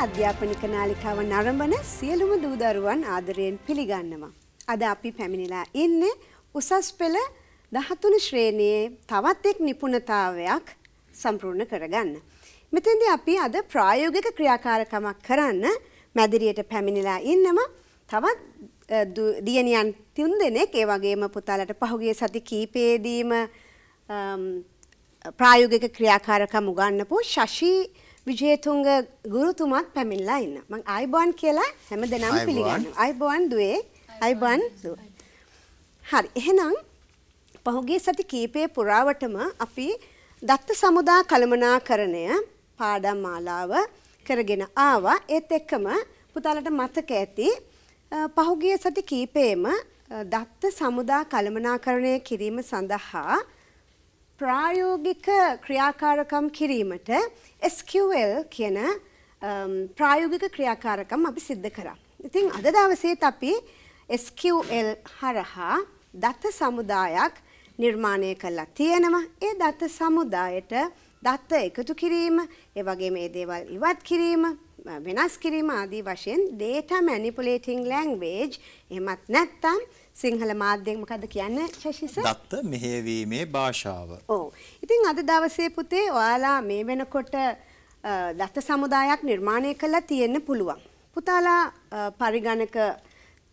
අධ්‍යාපනික නාලිකාව නරඹන සියලුම දූ දරුවන් ආදරයෙන් පිළිගන්නවා. අද අපි පැමිණිලා ඉන්නේ උසස් පෙළ 13 ශ්‍රේණියේ තවත් එක් නිපුණතාවයක් සම්පූර්ණ කරගන්න. මෙතෙන්දී අපි අද ප්‍රායෝගික ක්‍රියාකාරකමක් කරන්න මැදිරියට පැමිණිලා ඉන්නවා. තවත් දියණියන් 3 දෙනෙක් ඒ වගේම පුතාලට පහුගිය සති කීපයේදීම ප්‍රායෝගික ක්‍රියාකාරකම් උගන්වපු ශෂි විජේතුංග ගුරුතුමාත් පැමිණලා ඉන්න. මම ආයිබෝන් කියලා හැමදෙනාම පිළිගන්නවා. ආයිබෝන් දුවේ. ආයිබෝන් දුව. හරි. එහෙනම් පහුගිය සති කීපයේ පුරාවටම අපි දත්ත සමුදා කළමනාකරණය පාඩම් මාලාව කරගෙන ආවා. ඒත් එක්කම පුතාලට මතක ඇති පහුගිය සති කීපෙම දත්ත සමුදා කළමනාකරණය කිරීම සඳහා ප්‍රායෝගික ක්‍රියාකාරකම් කිරීමට SQL කියන ප්‍රායෝගික ක්‍රියාකාරකම් අපි සිද්ධ කරා. ඉතින් අද දවසේත් අපි SQL හරහා දත්ත සමුදායක් නිර්මාණය කළා තියෙනවා. ඒ දත්ත සමුදායට දත්ත එකතු කිරීම, ඒ වගේම මේ දේවල් ඉවත් කිරීම, වෙනස් කිරීම ආදී වශයෙන් data manipulating language එහෙමත් නැත්නම් සිංහල මාධ්‍යයෙන් මොකද්ද කියන්නේ ශෂිස? දත්ත මෙහෙයවීමේ භාෂාව. ඔව්. ඉතින් අද දවසේ පුතේ ඔයාලා මේ වෙනකොට දත්ත සමුදායක් නිර්මාණය කළා තියෙන්න පුළුවන්. පුතාලා පරිගණක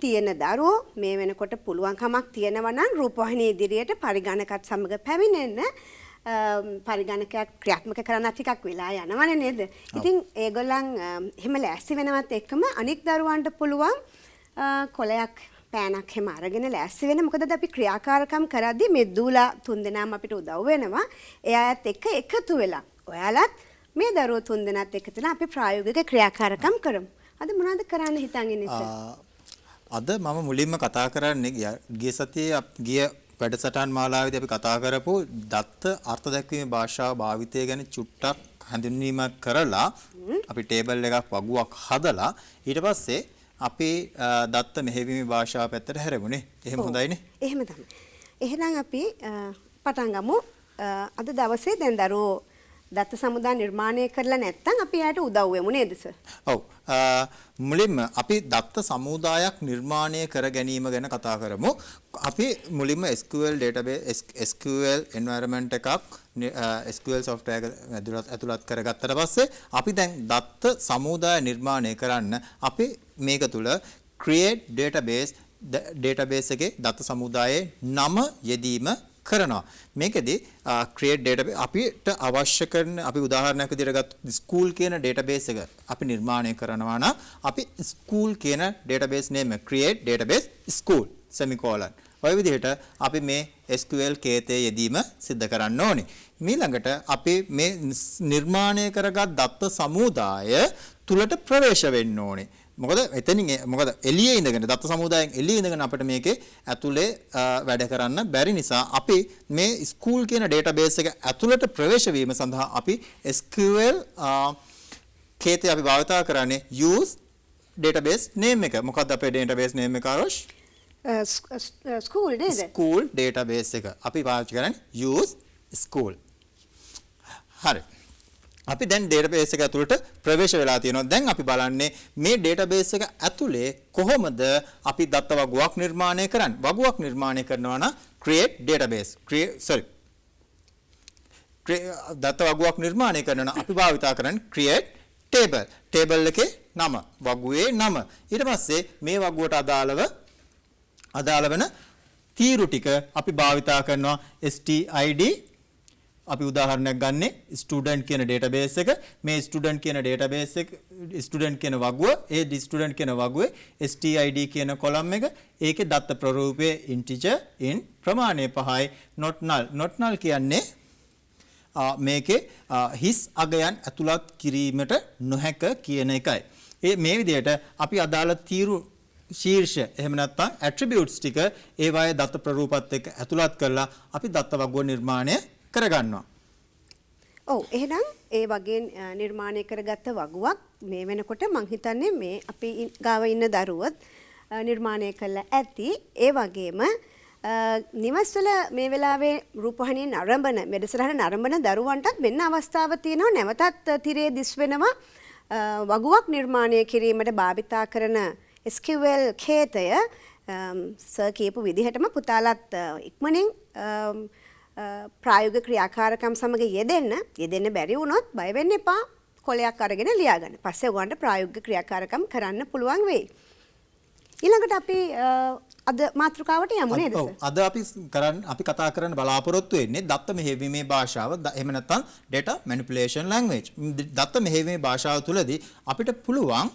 තියෙන දරුවෝ මේ වෙනකොට පුළුවන්කමක් තියෙනවා නම් රූපවාහිනිය ඉදිරියට පරිගණකත් සමග පැමිණෙන්න. පරිගණකයක් ක්‍රියාත්මක කරන්න ටිකක් වෙලා යනවනේ නේද? ඉතින් ඒගොල්ලන් එහෙම ලෑස්ති වෙනවත් එක්කම අනික් දරුවන්ට පුළුවන් කොලයක් පෑනක් හැම අරගෙන ලෑස්ති වෙන. මොකද අපි ක්‍රියාකාරකම් කරද්දී මේ දූලා 3 දෙනාම අපිට උදව් වෙනවා. එයාත් එක්ක එකතු වෙලා ඔයාලත් මේ දරුවෝ 3 දෙනාත් එකතු වෙලා අපි ප්‍රායෝගික ක්‍රියාකාරකම් කරමු. අද මොනවද කරන්න හිතන් ඉන්නේ? අද මම මුලින්ම කතා කරන්නේ ගිය සතියේ ගිය වැඩසටහන් මාලාවේදී අපි කතා කරපු දත්ත අර්ථ දැක්වීමේ භාෂාව භාවිතය ගැන චුට්ටක් හඳුන්වීමක් කරලා අපි ටේබල් එකක් වගුවක් හදලා ඊට පස්සේ අපි දත්ත මෙහෙයවීමේ භාෂාව පැත්තට හැරෙමුනේ. එහෙම හොඳයිනේ. එහෙම තමයි. එහෙනම් අපි පටන් ගමු. අද දවසේ දැන් දරුවෝ දත්ත සමුදා නිර්මාණය කරලා නැත්නම් අපි යාට උදව් වෙමු නේද සර්? ඔව්. මුලින්ම අපි දත්ත සමුදායක් නිර්මාණය කර ගැනීම ගැන කතා කරමු. අපි මුලින්ම SQL database SQL environment එකක් SQL software එක ඇතුළත් කරගත්තට පස්සේ අපි දැන් දත්ත සමුදාය නිර්මාණය කරන්න අපි මේක තුල create database එකේ දත්ත සමුදායේ නම යෙදීම කරනවා. මේකෙදි create database අපිට අවශ්‍ය කරන අපි උදාහරණයක් විදිහට ගත්ත school කියන database එක අපි නිර්මාණය කරනවා නම් අපි school කියන database name create database school semicolon ඔය විදිහට අපි මේ SQL කේතයේ යෙදීම සිද්ධ කරන්න ඕනේ. ඊළඟට අපි මේ නිර්මාණය කරගත් දත්ත සමුදාය තුලට ප්‍රවේශ වෙන්න ඕනේ. මොකද එළියේ ඉඳගෙන දත්ත සමුදායෙන් එළියේ ඉඳගෙන අපිට මේකේ ඇතුලේ වැඩ කරන්න බැරි නිසා අපි මේ ස්කූල් කියන database එක ඇතුළට ප්‍රවේශ වීම සඳහා අපි SQL කේතය අපි භාවිත කරන්නේ use database name එක. මොකක්ද අපේ database name එක ආරෝෂ්? school නේද? school database එක අපි පාවිච්චි කරන්නේ use school. හරි. අපි දැන් database එක ඇතුළට ප්‍රවේශ වෙලා තියෙනවා. දැන් අපි බලන්නේ මේ database එක ඇතුලේ කොහොමද අපි දත්ත වගුවක් නිර්මාණය කරන්නේ. වගුවක් නිර්මාණය කරනවා නම් create database දත්ත වගුවක් නිර්මාණය කරනවා අපි භාවිතා කරන්නේ create table. table එකේ නම, වගුවේ නම. ඊට පස්සේ මේ වගුවට අදාළ වෙන තීරු ටික අපි භාවිතා කරනවා stid. අපි උදාහරණයක් ගන්නෙ ස්ටුඩන්ට් කියන database එක. මේ ස්ටුඩන්ට් කියන database එක ස්ටුඩන්ට් කියන වගුව, ඒ ස්ටුඩන්ට් කියන වගුවේ stid කියන කොලම් එක. ඒකේ දත්ත ප්‍රරූපයේ integer in ප්‍රමාණය 5යි. not null කියන්නේ මේකේ හිස් අගයන් ඇතුළත් කිරීමට නොහැක කියන එකයි. මේ විදිහට අපි අදාළ තීරු ශීර්ෂ එහෙම නැත්නම් attributes ටික ඒවායේ දත්ත ප්‍රරූපත් එක්ක ඇතුළත් කරලා අපි දත්ත වගුව නිර්මාණය කරගන්නවා. ඔව් එහෙනම් ඒ වගේ නිර්මාණය කරගත්ත වගුවක් මේ වෙනකොට මං හිතන්නේ මේ අපි ගාව ඉන්න දරුවොත් නිර්මාණය කළා ඇති. ඒ වගේම නිවස්වල මේ වෙලාවේ රූපවාහිනිය නරඹන වැඩසටහන නරඹන දරුවන්ටත් මෙන්න අවස්ථාව තියෙනවා නැවතත් තිරේ දිස් වෙනවා වගුවක් නිර්මාණය කිරීමට භාවිතා කරන SQL ඛේතය සර් කියපු විදිහටම පුතාලත් ඉක්මනින් ප්‍රායෝගික ක්‍රියාකාරකම් සමග යෙදෙන්න බැරි වුණොත් බය වෙන්න එපා. කොලයක් අරගෙන ලියා ගන්න. පස්සේ ඔයගොල්ලන්ට ප්‍රායෝගික ක්‍රියාකාරකම් කරන්න පුළුවන් වෙයි. ඊළඟට අපි අද මාතෘකාවට යමු නේද සර්? අද අපි කතා කරන්න බලාපොරොත්තු වෙන්නේ දත්ත මෙහෙයවීමේ භාෂාව. එහෙම නැත්නම් data manipulation language. දත්ත මෙහෙයවීමේ භාෂාව තුළදී අපිට පුළුවන්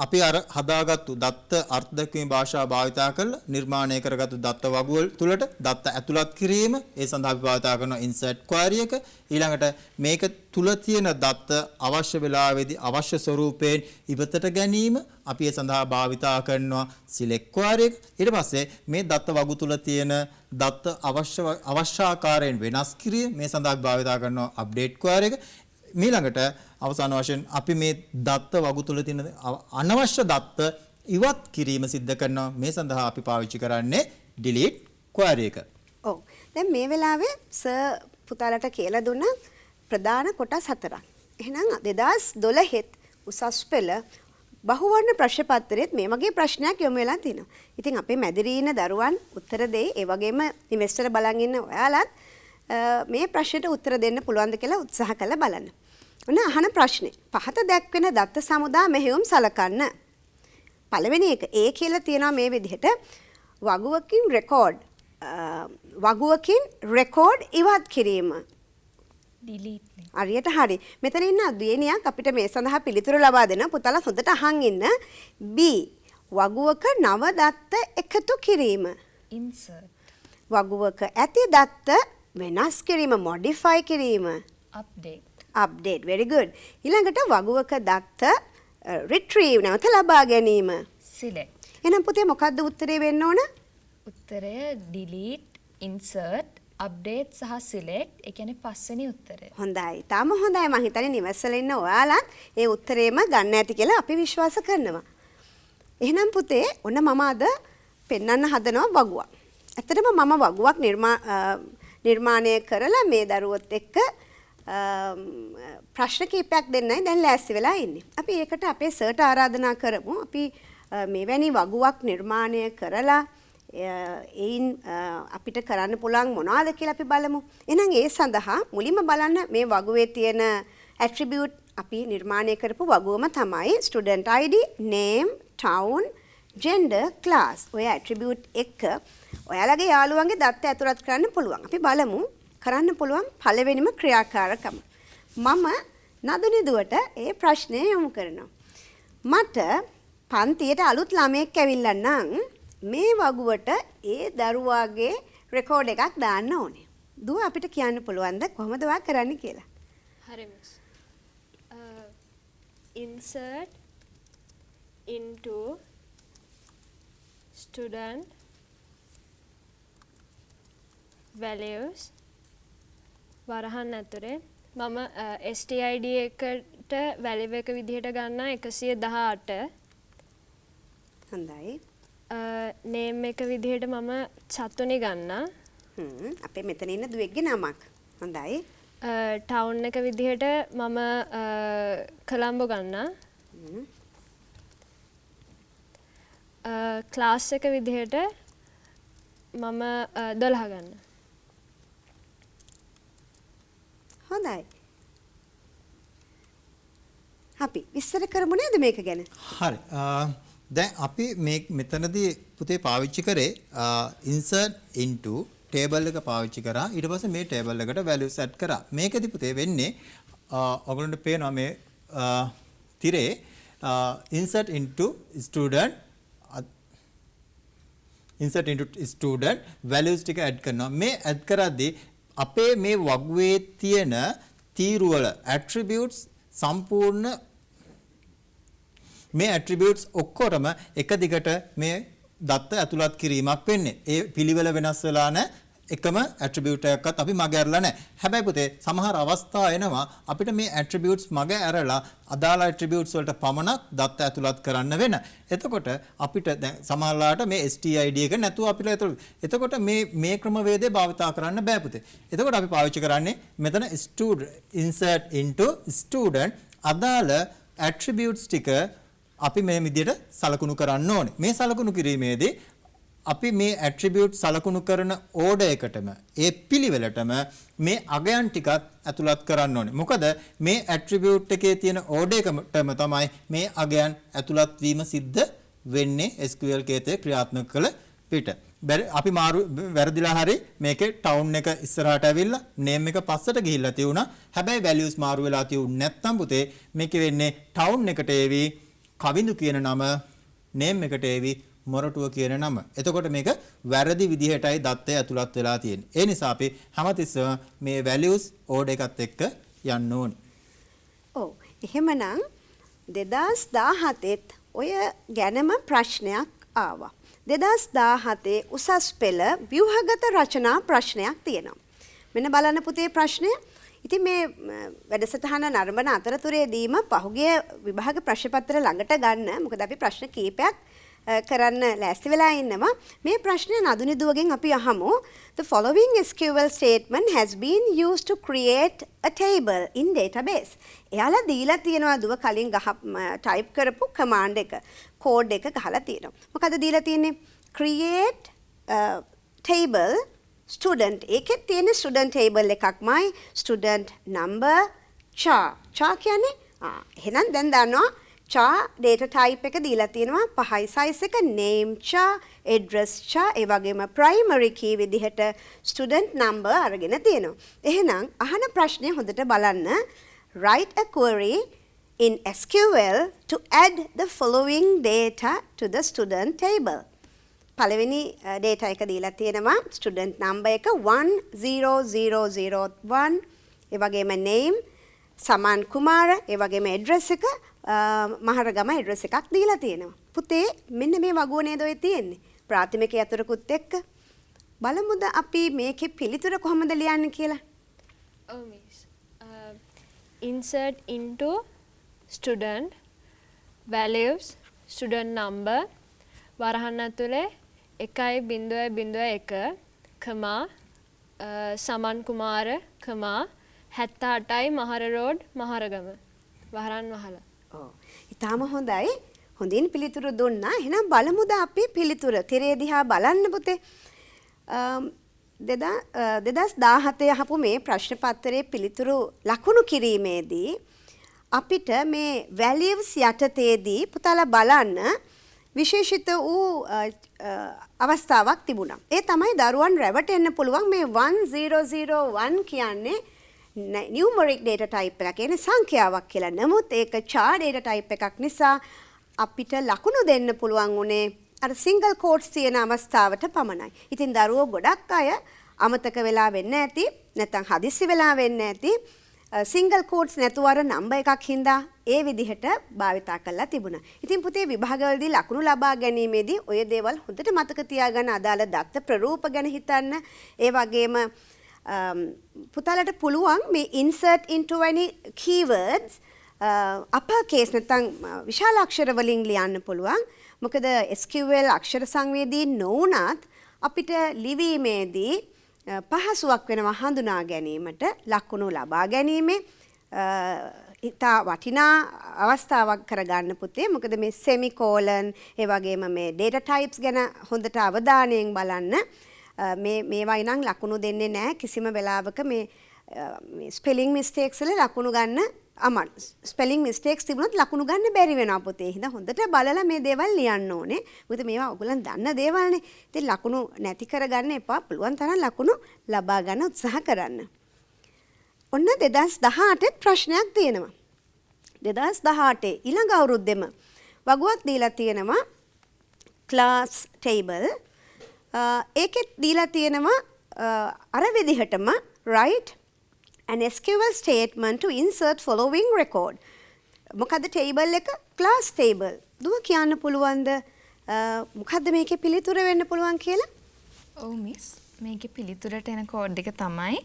අපි අර හදාගත්තු දත්ත අර්ථ දැක්වීමේ භාෂාව භාවිතා කරලා නිර්මාණය කරගත්තු දත්ත වගුවල් තුලට දත්ත ඇතුළත් කිරීම ඒ සඳහා අපි භාවිතා කරන insert query එක ඊළඟට මේක තුල තියෙන දත්ත අවශ්‍ය වෙලාවෙදී අවශ්‍ය ස්වරූපයෙන් ඉවතට ගැනීම අපි ඒ සඳහා භාවිතා කරනවා select query එක ඊට පස්සේ මේ දත්ත වගු තුල තියෙන දත්ත අවශ්‍ය ආකාරයෙන් වෙනස් කිරීම මේ සඳහා භාවිතා කරනවා update query එක ඊළඟට අවසාන වශයෙන් අපි මේ දත්ත වගු තුල තියෙන අනවශ්‍ය දත්ත ඉවත් කිරීම සිද්ධ කරනවා මේ සඳහා අපි පාවිච්චි කරන්නේ delete query එක. ඔව්. දැන් මේ වෙලාවේ සර් පුතාලට කියලා දුන්න ප්‍රධාන කොටස් හතරක්. එහෙනම් 2012 උසස් පෙළ බහුවර්ණ ප්‍රශ්න පත්‍රයේත් මේ වගේ ප්‍රශ්නයක් යොමු වෙලා තිනවා. ඉතින් අපේ මැදිරී ඉන්න දරුවන් උත්තර දෙයි. ඒ වගේම ඉන්වෙස්ටර් බලන් ඉන්න ඔයාලත් මේ ප්‍රශ්නෙට උත්තර දෙන්න පුළුවන්ද කියලා උත්සාහ කරලා බලන්න. ඔන්න අහන ප්‍රශ්නේ. පහත දැක්වෙන දත්ත සමුදා මෙහෙයුම් සලකන්න. පළවෙනි එක A කියලා තියෙනවා මේ විදිහට වගුවකින් රෙකෝඩ් ඉවත් කිරීම. delete. හරියට හරි. මෙතන ඉන්න දියණියක් අපිට මේ සඳහා පිළිතුරු ලබා දෙන පුතාලා හොඳට අහන් ඉන්න. B වගුවක නව දත්ත එකතු කිරීම. insert. වගුවක ඇති දත්ත වෙනස් කිරීම modify කිරීම. update. very good. ඊළඟට වගුවක දත්ත retrieve නැවත ලබා ගැනීම. select. එහෙනම් පුතේ මොකද්ද උත්තරේ වෙන්න ඕන? උත්තරය delete, insert, update සහ select. ඒ කියන්නේ පස්වෙනි උත්තරය. හොඳයි. තාම හොඳයි. මම හිතන්නේ නිවසල ඉන්න ඔයාලත් ඒ උත්තරේම ගන්න ඇති කියලා අපි විශ්වාස කරනවා. එහෙනම් පුතේ ඔන්න මම අද පෙන්වන්න හදනවා වගුවක්. ඇත්තටම මම වගුවක් නිර්මාණය කරලා මේ දරුවොත් එක්ක ප්‍රශ්න කීපයක් දෙන්නයි දැන් ලෑස්ති වෙලා ඉන්නේ. අපි ඒකට අපේ සර්ට ආරාධනා කරමු. අපි මෙවැනි වගුවක් නිර්මාණය කරලා ඒයින් අපිට කරන්න පුළුවන් මොනවද කියලා අපි බලමු. එහෙනම් ඒ සඳහා මුලින්ම බලන්න මේ වගුවේ තියෙන ඇට්‍රිබියුට් අපි නිර්මාණය කරපු වගුවම තමයි student ID, name, town, gender, class. ඔය ඇට්‍රිබියුට් එක ඔයාලගේ යාළුවන්ගේ දත්ත ඇතුළත් කරන්න පුළුවන්. අපි බලමු කරන්න පුළුවන් පළවෙනිම ක්‍රියාකාරකම. මම නදුනි දුවට ඒ ප්‍රශ්නය යොමු කරනවා. මට පන්තියට අලුත් ළමයෙක් ඇවිල්ලා නම් මේ වගුවට ඒ දරුවාගේ රෙකෝඩ් එකක් දාන්න ඕනේ. දුව අපිට කියන්න පුළුවන්ද කොහොමද ඔයා කරන්න කියලා? හරි miss. Insert into student values වරහන් ඇතුලේ මම STID එකට වැලියු එක විදිහට ගන්නා 118. හොඳයි. නේම් එක විදිහට මම චතුනි ගන්නා. අපේ මෙතන ඉන්න දුවෙක්ගේ නමක්. හොඳයි. ටවුන් එක විදිහට මම කොළඹ ගන්නා. ක්ලාස් එක විදිහට මම 12 ගන්න. හොඳයි. අපි විස්තර කරමු නේද මේක ගැන? හරි. දැන් අපි මේ මෙතනදී පුතේ පාවිච්චි කරේ insert into table එක පාවිච්චි කරා. ඊට පස්සේ මේ table එකට values add කරා. මේකදී පුතේ වෙන්නේ ඔයගොල්ලන්ට පේනවා මේ තිරේ insert into student values ටික add කරනවා. මේ add කරද්දී අපේ මේ වගුවේ තියෙන තීරුවල attributes සම්පූර්ණ මේ attributes ඔක්කොටම එක දිගට මේ දත්ත ඇතුළත් කිරීමක් වෙන්නේ. ඒ පිළිවෙල වෙනස් වෙලා නැහැ. එකම ඇට්‍රිබියුට් එකක්වත් අපි මග ඇරලා නැහැ. හැබැයි පුතේ සමහර අවස්ථා එනවා අපිට මේ ඇට්‍රිබියුට්ස් මග ඇරලා අදාළ ඇට්‍රිබියුට්ස් වලට පමණක් දත්ත ඇතුළත් කරන්න වෙන. එතකොට අපිට දැන් සමහරලාට මේ STID එක නැතුව අපිට එතකොට මේ ක්‍රමවේදය භාවිතා කරන්න බෑ පුතේ. එතකොට අපි පාවිච්චි කරන්නේ මෙතන insert into student අදාළ ඇට්‍රිබියුට්ස් ටික අපි මේ විදිහට සලකුණු කරන්න ඕනේ. මේ සලකුණු කිරීමේදී අපි මේ ඇට්‍රිබියුට් සලකුණු කරන ඕඩර් එකටම ඒ පිළිවෙලටම මේ අගයන් ටිකත් ඇතුළත් කරන්න ඕනේ. මොකද මේ ඇට්‍රිබියුට් එකේ තියෙන ඕඩර් එකටම තමයි මේ අගයන් ඇතුළත් වීම සිද්ධ වෙන්නේ SQL කේතේ ක්‍රියාත්මක කළ පිට. අපි වැරදිලා හරි මේකේ ටවුන් එක ඉස්සරහට ඇවිල්ලා නේම් එක පස්සට ගිහිල්ලා තියුණා. හැබැයි වැලියුස් මාරු වෙලා තියුනේ නැත්නම් පුතේ මේකේ වෙන්නේ ටවුන් එකට ඒවි කවිඳු කියන නම නේම් එකට ඒවි මොරටුව කියන නම. එතකොට මේක වැරදි විදිහටයි දත්තය ඇතුළත් වෙලා තියෙන්නේ. ඒ නිසා අපි හැමතිස්සම මේ values order එකත් එක්ක යන්න ඕනේ. ඔව්. එහෙමනම් 2017ත් ඔය ගැනම ප්‍රශ්නයක් ආවා. 2017 උසස් පෙළ ව්‍යුහගත රචනා ප්‍රශ්නයක් තියෙනවා. මෙන්න බලන්න පුතේ ප්‍රශ්නය. ඉතින් මේ වැඩසටහන නරඹන අතරතුරේදීම පහුගිය විභාග ප්‍රශ්න පත්‍ර ළඟට ගන්න. මොකද අපි ප්‍රශ්න කීපයක් කරන්න ලෑස්ති වෙලා ඉන්නවා. මේ ප්‍රශ්නය නදුනි දුවගෙන් අපි අහමු. The following SQL statement has been used to create a table in database. එයාලා දීලා තියෙනවා දුව කලින් ටයිප් කරපු command එක. කෝඩ් එක ගහලා තියෙනවා. මොකද දීලා තියෙන්නේ? create table student. ඒකේ තියෙන student table එකක්මයි student number char. char කියන්නේ එහෙනම් දැන් දන්නවා char data type එක දීලා තියෙනවා 5යි size එක name char address char ඒ වගේම primary key විදිහට student number අරගෙන තියෙනවා. එහෙනම් අහන ප්‍රශ්නේ හොඳට බලන්න. Write a query in SQL to add the following data to the student table. පළවෙනි data එක දීලා තියෙනවා student number එක 10001 ඒ වගේම name සමන් කුමාර ඒ වගේම address එක මහරගම ඇඩ්‍රස් එකක් දීලා තියෙනවා. පුතේ මෙන්න මේ වගුව නේද ඔය තියෙන්නේ. ප්‍රාථමික යතුරුකුත් එක්ක බලමුද අපි මේකේ පිළිතුර කොහොමද ලියන්නේ කියලා. ඔව් miss. Insert into student values student number වරහන් ඇතුලේ 1.01 කමා සමන් කුමාර කමා 78යි මහර රෝඩ් මහරගම වහරන් වහලා. ඔව්. ඊටාම හොඳයි. හොඳින් පිළිතුරු දුන්නා. එහෙනම් බලමුද අපි පිළිතුර. තිරේ දිහා බලන්න පුතේ. 2017 අහපු මේ ප්‍රශ්න පත්‍රයේ පිළිතුරු ලකුණු කිරීමේදී අපිට මේ values යටතේදී පුතාලා බලන්න විශේෂිත වූ අවස්ථාවක් තිබුණා. ඒ තමයි දරුවන් රැවටෙන්න පුළුවන් මේ 1001 කියන්නේ numeric data type එකක් කියන්නේ සංඛ්‍යාවක් කියලා. නමුත් ඒක char data type එකක් නිසා අපිට ලකුණු දෙන්න පුළුවන් උනේ අර single quotes තියෙන අවස්ථාවට පමණයි. ඉතින් දරුවෝ ගොඩක් අය අමතක වෙලා වෙන්න ඇති නැත්නම් හදිස්සි වෙලා වෙන්න ඇති single quotes නැතුව අර නම්බර් එකක් හින්දා ඒ විදිහට භාවිතා කරලා තිබුණා. ඉතින් පුතේ විභාගවලදී ලකුණු ලබා ගැනීමේදී ඔය දේවල් හොඳට මතක තියාගන්න අදාළ දත්ත ප්‍රරූප ගැන හිතන්න. ඒ වගේම පුතාලට පුළුවන් මේ insert into any keywords upper case නැත්නම් විශාල අක්ෂර වලින් ලියන්න පුළුවන්. මොකද SQL අක්ෂර සංවේදී නොවුනත් අපිට ලිවීමේදී පහසුවක් වෙනවා හඳුනා ගැනීමට ලකුණු ලබා ගැනීමේ ඉතා වටිනා අවස්ථාවක් කරගන්න පුතේ. මොකද මේ semicolon ඒ වගේම මේ data types ගැන හොඳට අවධානයෙන් බලන්න. මේවා ඉනම් ලකුණු දෙන්නේ නැහැ කිසිම වෙලාවක මේ ස්පෙලිං මිස්ටේක්ස් වල ලකුණු ගන්න අමාරු. ස්පෙලිං මිස්ටේක්ස් තිබුණොත් ලකුණු ගන්න බැරි වෙනවා පුතේ. හින්දා හොඳට බලලා මේ දේවල් ලියන්න ඕනේ. මොකද මේවා ඔයගොල්ලන් දන්න දේවල්නේ. ඉතින් ලකුණු නැති කරගන්න එපා. පුළුවන් තරම් ලකුණු ලබා ගන්න උත්සාහ කරන්න. ඔන්න 2018 ප්‍රශ්නයක් තියෙනවා. 2018 ඊළඟ අවුරුද්දෙම වගුවක් දීලා තියෙනවා class table. ඒකෙත් දීලා තියෙනවා අර විදිහටම write an SQL statement to insert following record. මොකද table එක class table. දුව කියන්න පුළුවන්ද මොකද්ද මේකේ පිළිතුර වෙන්න පුළුවන් කියලා? ඔව් මිස්. මේකේ පිළිතුරට එන කෝඩ් එක තමයි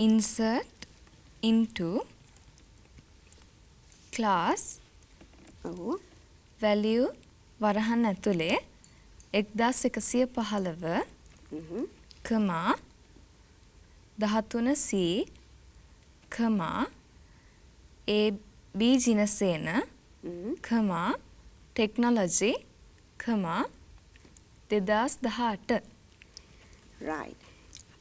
insert into class ඔව්. value වරහන් ඇතුලේ 1115 කමා 13C කමා AB ජිනසේන කමා ටෙක්නොලොජි කමා 2018 right.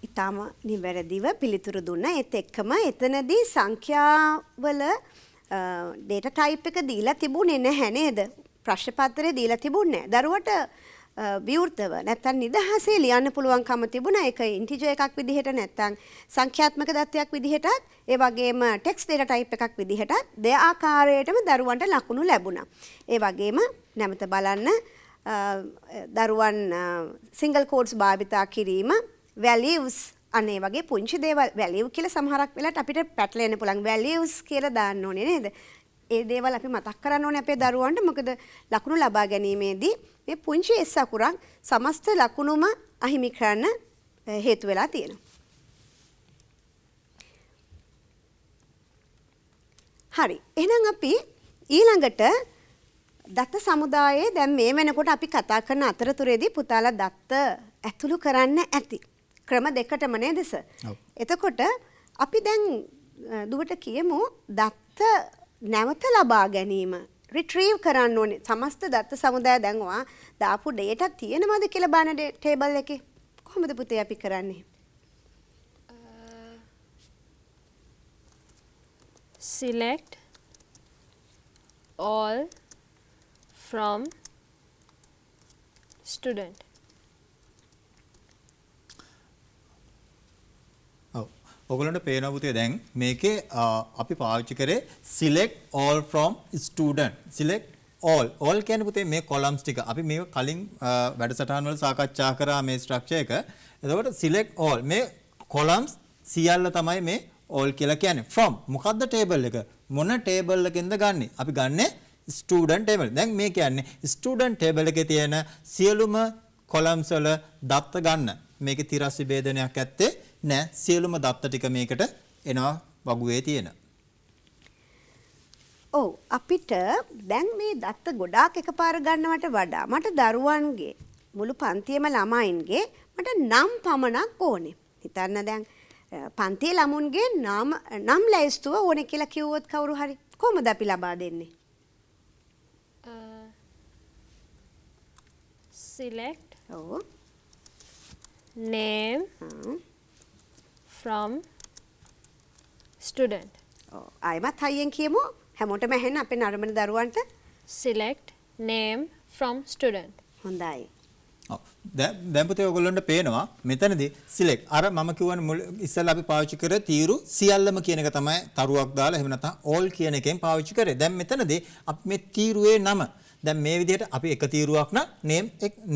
ඊටම නිවැරදිව පිළිතුරු දුන්නා. ඒත් එක්කම එතනදී සංඛ්‍යාවල data type එක දීලා තිබුණේ නැහැ නේද? ප්‍රශ්න පත්‍රයේ දීලා තිබුණේ නැහැ. දරුවට විවෘතව නැත්තම් නිදහසේ ලියන්න පුළුවන්කම තිබුණා. ඒක ඉන්ටිජර් එකක් විදිහට නැත්තම් සංඛ්‍යාත්මක දත්තයක් විදිහටත් ඒ වගේම ටෙක්ස්ට් data type එකක් විදිහටත් දෙය ආකාරයටම දරුවන්ට ලකුණු ලැබුණා. ඒ වගේම නැවත බලන්න දරුවන් සිංගල් කෝඩ්ස් භාවිතා කිරීම values අනේ වගේ පුංචි දේවල් value කියලා සමහරක් වෙලාවට අපිට පැටලෙන්න පුළුවන්. values කියලා දාන්න ඕනේ නේද? ඒ දේවල් අපි මතක් කරන්න ඕනේ අපේ දරුවන්ට. මොකද ලකුණු ලබා ගැනීමේදී මේ පුංචි S අකුරක් සමස්ත ලකුණුම අහිමි කරන්න හේතු වෙලා තියෙනවා. හරි. එහෙනම් අපි ඊළඟට දත්ත සමුදායේ දැන් මේ වෙනකොට අපි කතා කරන අතරතුරේදී පුතාලා දත්ත ඇතුළු කරන්න ඇති. ක්‍රම දෙකටම නේද සර්? ඔව්. එතකොට අපි දැන් දුවට කියමු දත්ත නැවත ලබා ගැනීම රිට්‍රීව් කරන්න ඕනේ. සමස්ත දත්ත සමුදාය දැන් ඔයා දාපු data තියෙනවද කියලා බලන ටේබල් එකේ. කොහොමද පුතේ අපි කරන්නේ? select all from student. ඔව්. ඔයගොල්ලන්ට පේනවා පුතේ දැන් මේකේ අපි පාවිච්චි කරේ select all from student. select all කියන්නේ පුතේ මේ columns ටික. අපි මේක කලින් වැඩසටහන් වල සාකච්ඡා කරා මේ structure එක. එතකොට select all මේ columns සියල්ල තමයි මේ all කියලා කියන්නේ. from මොකද්ද table එක? මොන table එකෙන්ද ගන්නෙ? අපි ගන්නෙ student table. දැන් මේ කියන්නේ student table එකේ තියෙන සියලුම columns වල දත්ත ගන්න. මේකේ තිරස් විභේදනයක් ඇත්තේ නෑ. සියලුම දත්ත ටික මේකට එනවා වගුවේ තියෙන. ඔව් අපිට දැන් මේ දත්ත ගොඩාක් එකපාර ගන්නවට වඩා මට දරුවන්ගේ මුළු පන්තියේම ළමයින්ගේ මට නම් පමණක් ඕනේ. හිතන්න දැන් පන්තියේ ළමුන්ගේ නම් ලැයිස්තුව ඕනේ කියලා කිව්වොත් කවුරු හරි කොහොමද අපි ලබා දෙන්නේ? select ඔව්. name from student. ඔව් ආයෙමත් හයියෙන් කියමු. හැමෝටම ඇහෙන්න අපේ නරඹන දරුවන්ට. select name from student. හොඳයි. ඔව්. දැන් පුතේ ඔයගොල්ලන්ට පේනවා මෙතනදී select අර මම කියවනේ ඉස්සෙල්ලා අපි පාවිච්චි කර තීරු සියල්ලම කියන එක තමයි තරුවක් දාලා එහෙම නැත්නම් all කියන එකෙන් පාවිච්චි කරේ. දැන් මෙතනදී අපි මේ තීරුවේ නම දැන් මේ විදිහට අපි එක තීරුවක් නම්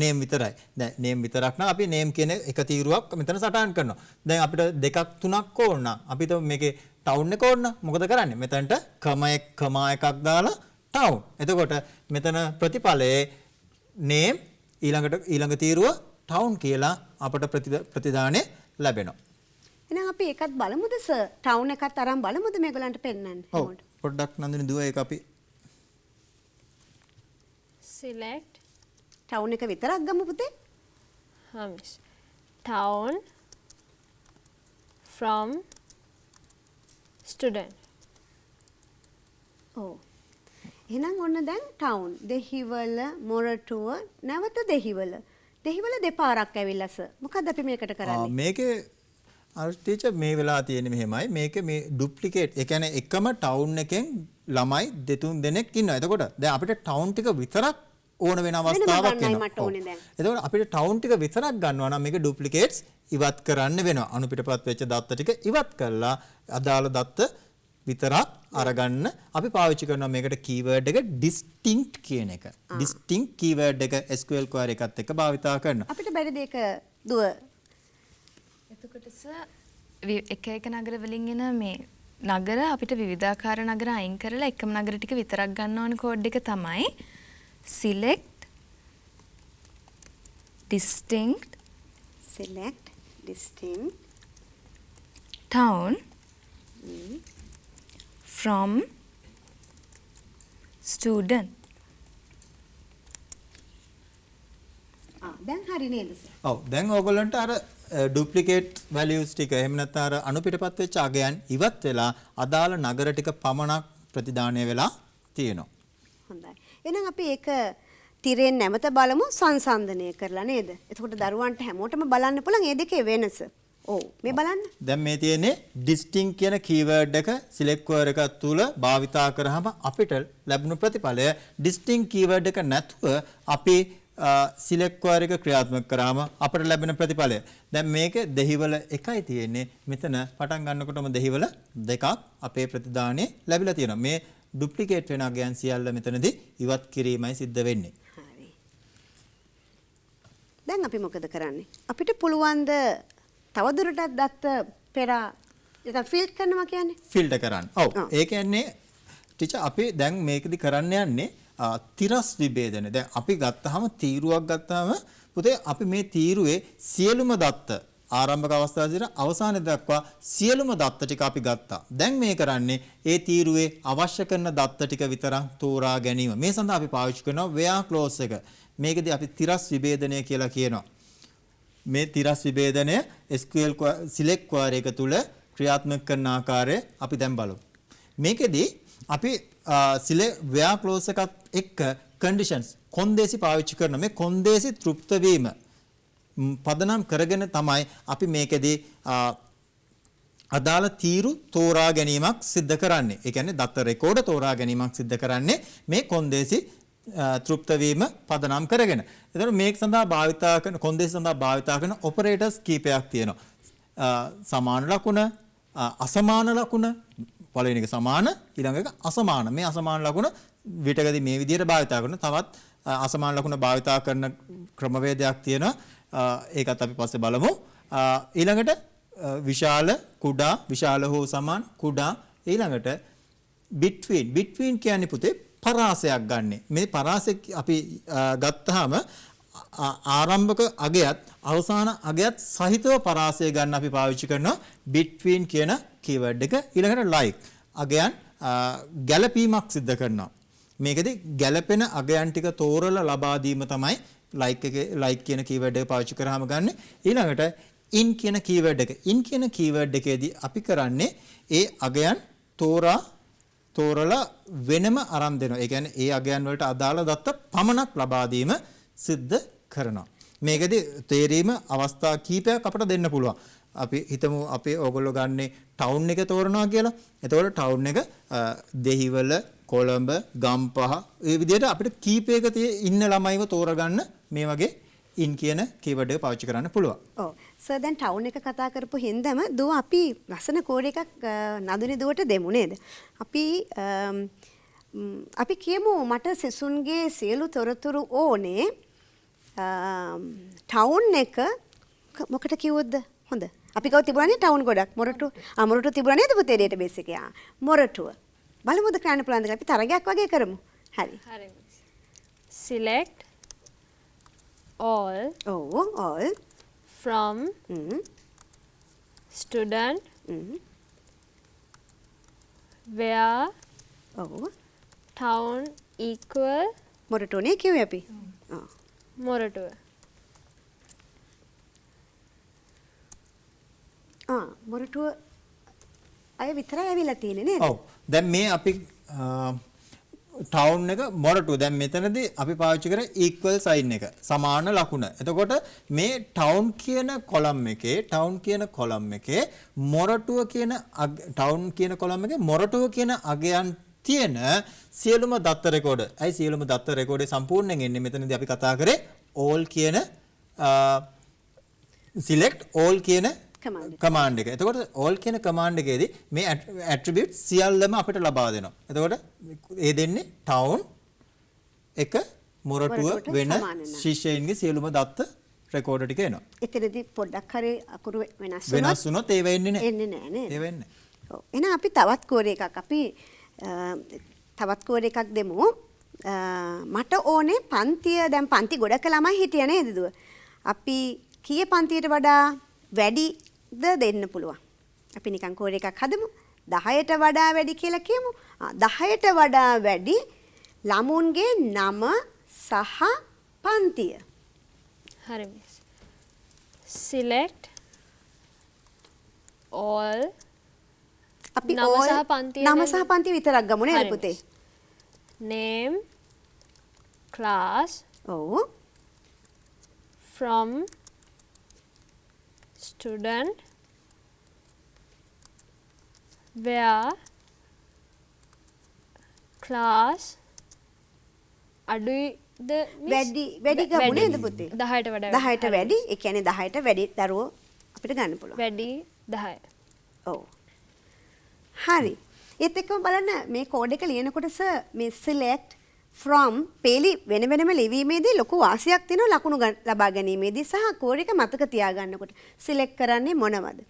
name විතරයි. දැන් name විතරක් නම් අපි name කියන එක තීරුවක් මෙතන සටහන් කරනවා. දැන් අපිට දෙකක් තුනක් ඕන නම් අපිට මේකේ town එක ඕන නම් මොකද කරන්නේ? මෙතනට කමා එකක් දාලා town. එතකොට මෙතන ප්‍රතිඵලයේ name ඊළඟ තීරුව town කියලා අපට ප්‍රතිදානය ලැබෙනවා. එහෙනම් අපි ඒකත් බලමුද සර්? ටවුන් එකත් අරන් බලමුද මේගොල්ලන්ට පෙන්නන්න. ඔව්. පොඩ්ඩක් නන්දිනි දුව ඒක අපි select ටවුන් එක විතරක් ගමු පුතේ. miss town from student. ඔව්. එහෙනම් ඔන්න දැන් ටවුන් දෙහිවල මොරටුව නැවත දෙහිවල. දෙහිවල දෙපාරක් ඇවිල්ලා සර්. මොකද්ද අපි මේකට කරන්නේ? මේකේ අර ටීචර් මේ වෙලා තියෙන්නේ මෙහෙමයි. මේකේ මේ ඩුප්ලිකේට් ඒ කියන්නේ එකම ටවුන් එකෙන් ළමයි දෙතුන් දෙනෙක් ඉන්නවා. එතකොට දැන් අපිට ටවුන් ටික විතරක් ඕන වෙන අවස්ථාවක් එනවා. එතකොට අපිට ටවුන් ටික විතරක් ගන්නවා නම් මේක ඩුප්ලිකේට්ස් ඉවත් කරන්න වෙනවා. අනුපිටපත් වෙච්ච දත්ත ටික ඉවත් කරලා අදාළ දත්ත විතරක් අරගන්න අපි පාවිච්චි කරනවා මේකට කීවර්ඩ් එක distinct කියන එක. distinct කීවර්ඩ් එක SQL query එකත් එක්ක භාවිතා කරනවා. අපිට බැරිද ඒක දුව? එතකොට එක නගර වලින් එන මේ නගර අපිට විවිධාකාර නගර අයින් කරලා එකම නගර ටික විතරක් ගන්න ඕන කෝඩ් එක තමයි select distinct select distinct town from student. දැන් හරි නේද සර්? ඔව් දැන් ඕගොල්ලන්ට අර ඩුප්ලිකේට් වැලියුස් ටික එහෙම නැත්නම් අර අනුපිටපත් වෙච්ච අගයන් ඉවත් වෙලා අදාළ නගර ටික පමණක් ප්‍රතිදානය වෙලා තියෙනවා. හොඳයි. එහෙනම් අපි ඒක තිරෙන් නැවත බලමු සංසන්දනය කරලා නේද? එතකොට දරුවන්ට හැමෝටම බලන්න පුළුවන් මේ දෙකේ වෙනස. ඔව් මේ බලන්න. දැන් මේ තියෙන්නේ distinct කියන keyword එක select word එක තුල භාවිතා කරාම අපිට ලැබුණු ප්‍රතිඵලය distinct keyword එක නැතුව අපි select word එක ක්‍රියාත්මක කරාම අපිට ලැබෙන ප්‍රතිඵලය. දැන් මේක දෙහිවල එකයි තියෙන්නේ. මෙතන පටන් ගන්නකොටම දෙහිවල දෙකක් අපේ ප්‍රතිදානයේ ලැබිලා තියෙනවා. මේ ඩුප්ලිකේට් වෙන අගයන් සියල්ල මෙතනදී ඉවත් කිරීමයි සිද්ධ වෙන්නේ. හරි. දැන් අපි මොකද කරන්නේ? අපිට පුළුවන් ද තවදුරටත් දත්ත පෙර ඒක ෆිල්ටර් කරනවා කියන්නේ? ෆිල්ටර් කරන්න. ඔව්. ඒ කියන්නේ ටීචර් අපි දැන් මේකෙදි කරන්න යන්නේ තිරස් විභේදන. දැන් අපි ගත්තාම තීරුවක් ගත්තාම පුතේ අපි මේ තීරුවේ සියලුම දත්ත ආරම්භක අවස්ථාවේ සිට අවසානයේ දක්වා සියලුම දත්ත ටික අපි ගත්තා. දැන් මේ කරන්නේ ඒ තීරුවේ අවශ්‍ය කරන දත්ත ටික විතරක් තෝරා ගැනීම. මේ සඳහා අපි පාවිච්චි කරනවා where clause එක. මේකදී අපි තිරස් විභේදනය කියලා කියනවා. මේ තිරස් විභේදනය SQL select query එක තුල ක්‍රියාත්මක කරන ආකාරය අපි දැන් බලමු. මේකෙදී අපි where clause එකත් එක්ක conditions කොන්දේසි පාවිච්චි කරන මේ කොන්දේසි තෘප්ත වීම පදනම් කරගෙන තමයි අපි මේකෙදී අදාළ තීරු තෝරා ගැනීමක් සිද්ධ කරන්නේ. ඒ කියන්නේ දත්ත රෙකෝඩ් තෝරා ගැනීමක් සිද්ධ කරන්නේ මේ කොන්දේසි තෘප්ත වීම පදනම් කරගෙන. එතකොට මේක සඳහා භාවිතා කරන කොන්දේසි සඳහා භාවිතා කරන ඔපරේටර්ස් කීපයක් තියෙනවා. සමාන ලකුණ, අසමාන ලකුණ, පළවෙනි එක සමාන, ඊළඟ එක අසමාන. මේ අසමාන ලකුණ විටකදී මේ විදිහට භාවිතා කරන තවත් අසමාන ලකුණ භාවිතා කරන ක්‍රමවේදයක් තියෙනවා. ඒකත් අපි පස්සේ බලමු. ඊළඟට විශාල, කුඩා, විශාල හෝ සමාන, කුඩා. ඊළඟට between කියන්නේ පුතේ පරාසයක් ගන්නෙ. මේ පරාසය අපි ගත්තාම ආරම්භක අගයත් අවසාන අගයත් සහිතව පරාසය ගන්න අපි පාවිච්චි කරනවා between කියන keyword එක. ඊළඟට like අගයන් ගැළපීමක් සිද්ධ කරනවා. මේකෙදි ගැළපෙන අගයන් ටික තෝරලා ලබා දීම තමයි like කියන keyword එක පාවිච්චි කරාම ගන්න. ඊළඟට in කියන keyword එක. in කියන keyword එකේදී අපි කරන්නේ ඒ අගයන් තෝරලා වෙනම අරන් දෙනවා. ඒ කියන්නේ ඒ අගයන් වලට අදාළ දත්ත පමණක් ලබා දීම සිද්ධ කරනවා. මේකෙදි තේරීම අවස්ථා කීපයක් අපිට දෙන්න පුළුවන්. අපි හිතමු අපි ඕගොල්ලෝ ගන්නේ ටවුන් එක තෝරනවා කියලා. එතකොට ටවුන් එක දෙහිවල, කොළඹ, ගම්පහ ඒ විදිහට අපිට කීපයක ඉන්න ළමයිව තෝරගන්න මේ වගේ in කියන keyword එක පාවිච්චි කරන්න පුළුවන්. ඔව්. සර් දැන් ටවුන් එක කතා කරපු හින්දාම දුව අපි ලස්සන කෝඩ් එකක් නදුනේ දුවට දෙමු නේද? අපි කියමු මට සිසුන්ගේ සියලු තොරතුරු ඕනේ ටවුන් එක මොකට කිව්වොත්ද හොඳ? අපි කව තිබුණානේ ටවුන් ගොඩක්. මොරටු තිබුණා නේද පුතේ ડેටාබේස් එකේ? මොරටුව. බලමුද කරන්න පුළුවන්ද කියලා අපි තරගයක් වගේ කරමු. හරි. හරි. select all from student where town equal මොරටුනේ කිව්වේ අපි. මොරටුව. මොරටුව අය විතරයි ඇවිල්ලා තියෙන්නේ නේද? ඔව්. දැන් මේ අපි ටවුන් එක මොරටුව. දැන් මෙතනදී අපි පාවිච්චි කරේ equal sign එක. සමාන ලකුණ. එතකොට මේ ටවුන් කියන කොලම් එකේ මොරටුව කියන ටවුන් කියන කොලම් එකේ මොරටුව කියන අගයන් තියෙන සියලුම දත්ත රෙකෝඩ්. අයි සියලුම දත්ත රෙකෝඩේ සම්පූර්ණයෙන් එන්නේ මෙතනදී අපි කතා කරේ all කියන select all කියන කමාන්ඩ් එක. එතකොට all කියන කමාන්ඩ් එකේදී මේ attribute සියල්ලම අපිට ලබා දෙනවා. එතකොට ඒ දෙන්නේ town එක මොරටුව වෙන ශිෂ්‍යයින්ගේ සියලුම දත්ත රෙකෝඩ් ටික එනවා. එතනදී පොඩ්ඩක් හරි අකුරු වෙනස් වුණොත් ඒව එන්නේ නැහැ. එන්නේ නැහැ නේද? ඒව එන්නේ. ඔව්. එහෙනම් අපි තවත් කෝඩ් එකක් දෙමු. මට ඕනේ පන්තිය දැන් පන්ති ගොඩක ළමයි හිටියා නේද දුව? අපි කීයේ පන්තියට වඩා වැඩිද දෙන්න පුළුවන්. අපි නිකන් කෝඩ් එකක් හදමු. 10ට වඩා වැඩි කියලා කියමු. 10ට වඩා වැඩි ළමුන්ගේ නම සහ පන්තිය. හරි මිස්. select all අපි නම all සහ පන්තිය නම නේද? සහ පන්තිය විතරක් ගමු නේද හරි පුතේ? මිස්. name class ඔව්. from student where class අඩුයිද මිස්? වැඩි ගමු නේද පුතේ? 10ට වඩා 10ට වැඩි. ඒ කියන්නේ 10ට වැඩි දරුවෝ අපිට ගන්න පුළුවන්. වැඩි 10. ඔව්. හරි. ඒත් එක්කම බලන්න මේ කෝඩ් එක ලියනකොට මේ select from පේලි වෙන වෙනම ලිවීමේදී ලොකු වාසියක් තියෙනවා ලකුණු ලබා ගැනීමේදී සහ කෝඩ් එක මතක තියාගන්නකොට select කරන්නේ මොනවද?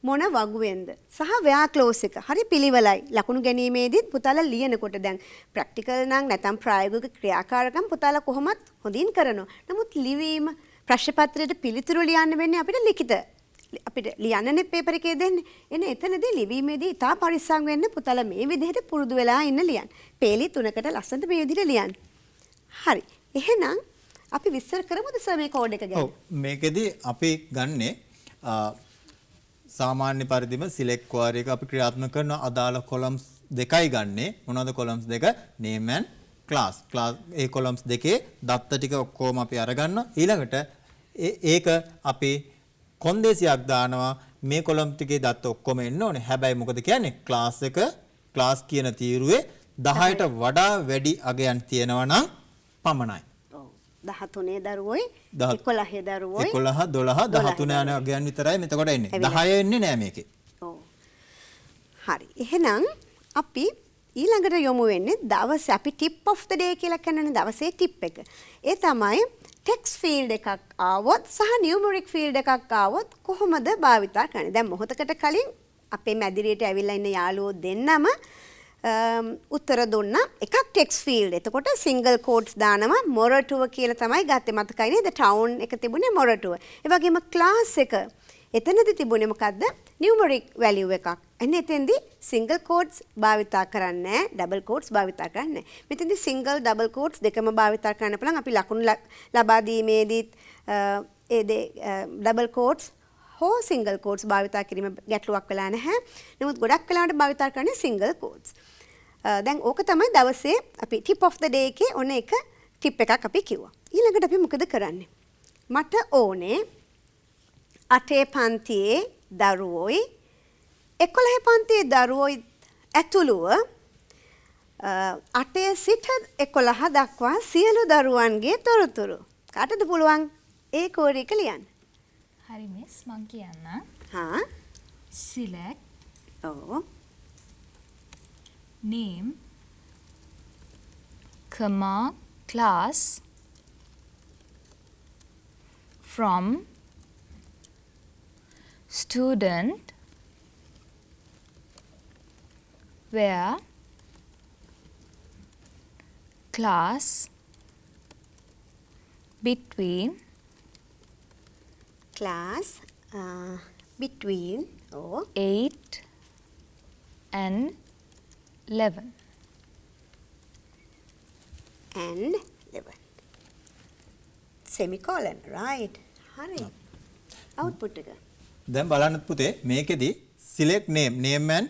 මොන වගුවෙන්ද? සහ where close එක. හරි පිළිවෙලයි. ලකුණු ගැනීමේදී පුතාලා ලියනකොට දැන් ප්‍රැක්ටිකල් නම් නැත්නම් ප්‍රායෝගික ක්‍රියාකාරකම් පුතාලා කොහොමත් හොඳින් කරනවා. නමුත් ලිවීම ප්‍රශ්න පත්‍රයට පිළිතුරු ලියන්න වෙන්නේ අපිට ලිඛිත. අපිට ලියන්නනේ පේපර් එකේ දෙන්නේ. එනේ එතනදී ලිවීමේදී ඉතා පරිස්සම් වෙන්න පුතාලා මේ විදිහට පුරුදු වෙලා ඉන්න ලියන්න. පේලි 3කට ලස්සනට මේ විදිහට ලියන්න. හරි. එහෙනම් අපි විස්තර කරමුද සර් මේ කෝඩ් එක ගැන? ඔව් මේකෙදි අපි ගන්නේ සාමාන්‍ය පරිදිම සිලෙක්ට් query එක අපි ක්‍රියාත්මක කරන අදාළ columns දෙකයි ගන්නෙ. මොනවද columns දෙක? name and class. A columns දෙකේ දත්ත ටික ඔක්කොම අපි අරගන්නවා. ඊළඟට ඒක අපි කොන්දේසියක් දානවා. මේ column ටිකේ දත්ත ඔක්කොම එන්න ඕනේ. හැබැයි මොකද කියන්නේ? class කියන තීරුවේ 10ට වඩා වැඩි අගයන් තියෙනවා නම් පමණයි. 13 දරුවෝයි 11 දරුවෝයි 11 12 13 යන අගයන් විතරයි මෙතකොට එන්නේ. 10 එන්නේ නෑ මේකේ. ඔව්. හරි. එහෙනම් අපි ඊළඟට යොමු වෙන්නේ දවසේ අපි tip of the day කියලා කියනනේ දවසේ tip එක. ඒ තමයි text field එකක් ආවොත් සහ numeric field එකක් ආවොත් කොහොමද භාවිතා කරන්නේ? දැන් මොහොතකට කලින් අපේ මැදිරියට ඇවිල්ලා ඉන්න යාළුවෝ දෙන්නම උත්තර දුන්නා. එකක් text field. එතකොට single quotes දානවා මොරටුව කියලා තමයි ගත්තේ. මතකයි නේද? town එක තිබුණේ මොරටුව. ඒ වගේම class එක එතනදී තිබුණේ මොකද්ද? numeric value එකක්. එන්නේ එතෙන්දී single quotes භාවිතා කරන්නේ නැහැ. double quotes භාවිතා කරන්නේ නැහැ. මෙතෙන්දී single double quotes දෙකම භාවිතා කරන්න පුළුවන්. අපි ලකුණු ලබා දීමේදීත් double quotes හෝ single quotes භාවිතා කිරීම ගැටලුවක් වෙලා නැහැ. නමුත් ගොඩක් වෙලාවට භාවිතා කරන්නේ single quotes. දැන් ඕක තමයි දවසේ අපි tip of the day එකේ ඔන්න එක tip එකක් අපි කිව්වා. ඊළඟට අපි මොකද කරන්නේ? මට ඕනේ 8 පන්තියේ දරුවෝයි 11 පන්තියේ දරුවෝයි ඇතුළුව 8 සිට 11 දක්වා සියලු දරුවන්ගේ තොරතුරු. කාටද පුළුවන් ඒ කෝඩ් එක ලියන්න? හරි මිස් මං කියන්න. හා select ඔව් name comma class from student where class between class between 8 and 11 and 11 semicolon right හරි output එක දැන් බලන්න පුතේ මේකෙදි select name and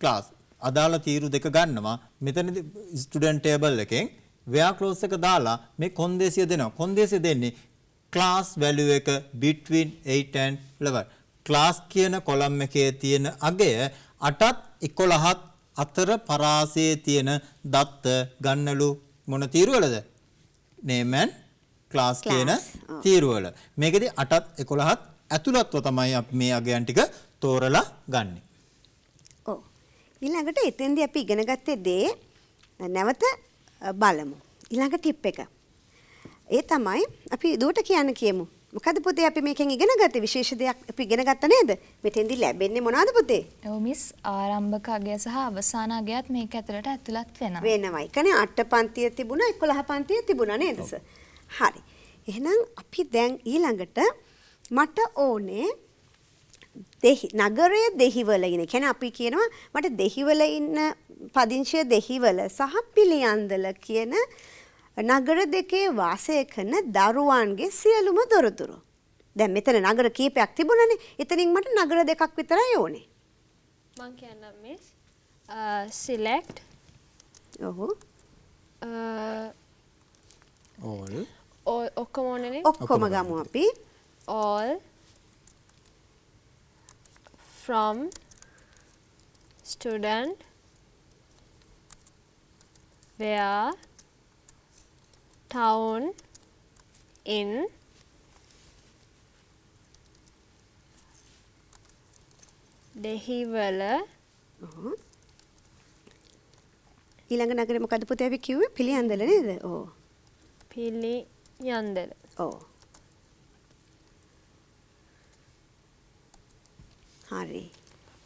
class අදාළ තීරු දෙක ගන්නවා. මෙතනදී student table එකෙන් where clause එක දාලා මේ කොන්දේසිය දෙනවා. කොන්දේසිය දෙන්නේ class value එක between 8 and 11. class කියන column එකේ තියෙන අගය 8ත් 11ත් අතර පරාසයේ තියෙන දත්ත ගන්නලු මොන තීරුවලද? name and class කියන තීරුවල. මේකෙදි 8ත් 11ත් ඇතුළත්ව තමයි අපි මේ අගයන් ටික තෝරලා ගන්නෙ. ඔව්. ඊළඟට එතෙන්දී අපි ඉගෙන ගත්තේ දේ නැවත බලමු. ඊළඟ ටිප් එක. ඒ තමයි අපි දුවට කියන්න කියමු. මොකද පුතේ අපි මේකෙන් ඉගෙන ගත්තේ විශේෂ දෙයක් අපි ඉගෙන ගත්තා නේද? මෙතෙන්දී ලැබෙන්නේ මොනවද පුතේ? ඔව් මිස් ආරම්භක අගය සහ අවසාන අගයත් මේක ඇතුළට ඇතුළත් වෙනවා. වෙනවා. ඒ කියන්නේ 8 පන්තිය තිබුණා 11 පන්තිය තිබුණා නේද සර්? හරි. එහෙනම් අපි දැන් ඊළඟට මට ඕනේ නගරයේ දෙහිවල ඉන්න. කියන්නේ අපි කියනවා මට දෙහිවල ඉන්න පදිංචිය දෙහිවල සහ පිළියන්දල කියන නගර දෙකේ වාසය කරන දරුවන්ගේ සියලුම තොරතුරු. දැන් මෙතන නගර කීපයක් තිබුණනේ. එතනින් මට නගර දෙකක් විතරයි ඕනේ. මං කියන්නම් මිස්. select ඔව්. all ඔක්කොම ඕනේනේ. ඔක්කොම ගමු අපි. all from student where town in Dehiwala ඊළඟ නගරේ මොකද්ද පුතේ අපි කිව්වේ? පිළියන්දල නේද? ඔව්. පිළියන්දල. ඔව්. හරි.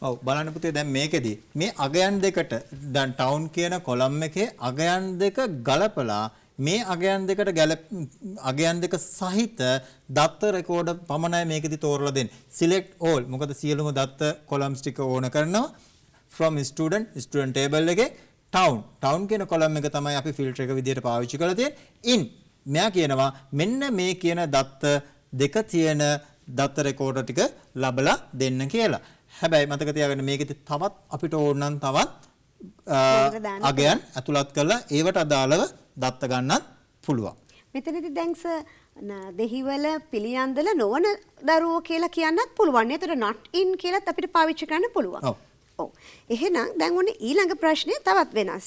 ඔව් බලන්න පුතේ දැන් මේකෙදි මේ අගයන් දෙකට දැන් ටවුන් කියන කොලම් එකේ අගයන් දෙක ගලපලා මේ අගයන් දෙකට අගයන් දෙක සහිත දත්ත රෙකෝඩ් පමණයි මේකෙදි තෝරලා දෙන්නේ. select all මොකද සියලුම දත්ත කොලම්ස් ටික ඕන කරනවා. from student table එකේ town කියන කොලම් එක තමයි අපි ෆිල්ටර් එක විදියට පාවිච්චි කරලා තියෙන්නේ. in මෙයා කියනවා මෙන්න මේ කියන දත්ත දෙක තියෙන දත්ත රෙකෝඩ් ටික ලබලා දෙන්න කියලා. හැබැයි මතක තියාගන්න මේකෙදි තවත් අපිට ඕන නම් තවත් අගයන් ඇතුළත් කරලා ඒවට අදාළව දත්ත ගන්නත් පුළුවන්. මෙතනදී දැන් දෙහිවල පිළියන්දල නොවන දරුවෝ කියලා කියන්නත් පුළුවන්. ඒතර not in කියලාත් අපිට පාවිච්චි කරන්න පුළුවන්. ඔව්. ඔව්. එහෙනම් දැන් ඔන්නේ ඊළඟ ප්‍රශ්නේ තවත් වෙනස්.